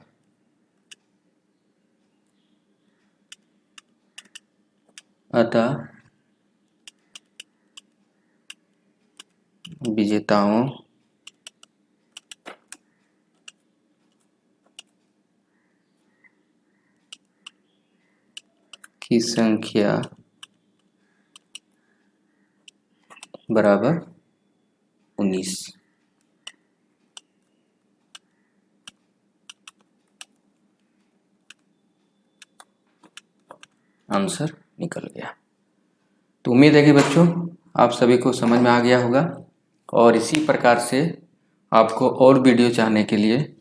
विजेताओं की संख्या बराबर 19। आंसर निकल गया। तो उम्मीद है कि बच्चों आप सभी को समझ में आ गया होगा, और इसी प्रकार से आपको और वीडियो चाहने के लिए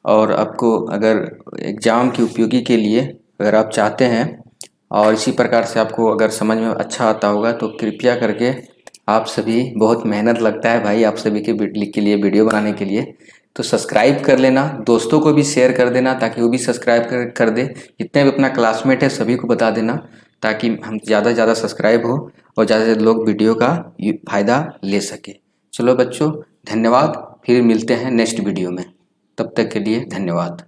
और आपको अगर एग्ज़ाम की उपयोगी के लिए अगर आप चाहते हैं और इसी प्रकार से आपको अगर समझ में अच्छा आता होगा तो कृपया करके आप सभी, बहुत मेहनत लगता है भाई आप सभी के लिए वीडियो बनाने के लिए, तो सब्सक्राइब कर लेना, दोस्तों को भी शेयर कर देना ताकि वो भी सब्सक्राइब कर दे, जितने भी अपना क्लासमेट है सभी को बता देना ताकि हम ज़्यादा से ज़्यादा सब्सक्राइब हो और ज़्यादा से लोग वीडियो का फ़ायदा ले सके। चलो बच्चों धन्यवाद, फिर मिलते हैं नेक्स्ट वीडियो में, तब तक के लिए धन्यवाद।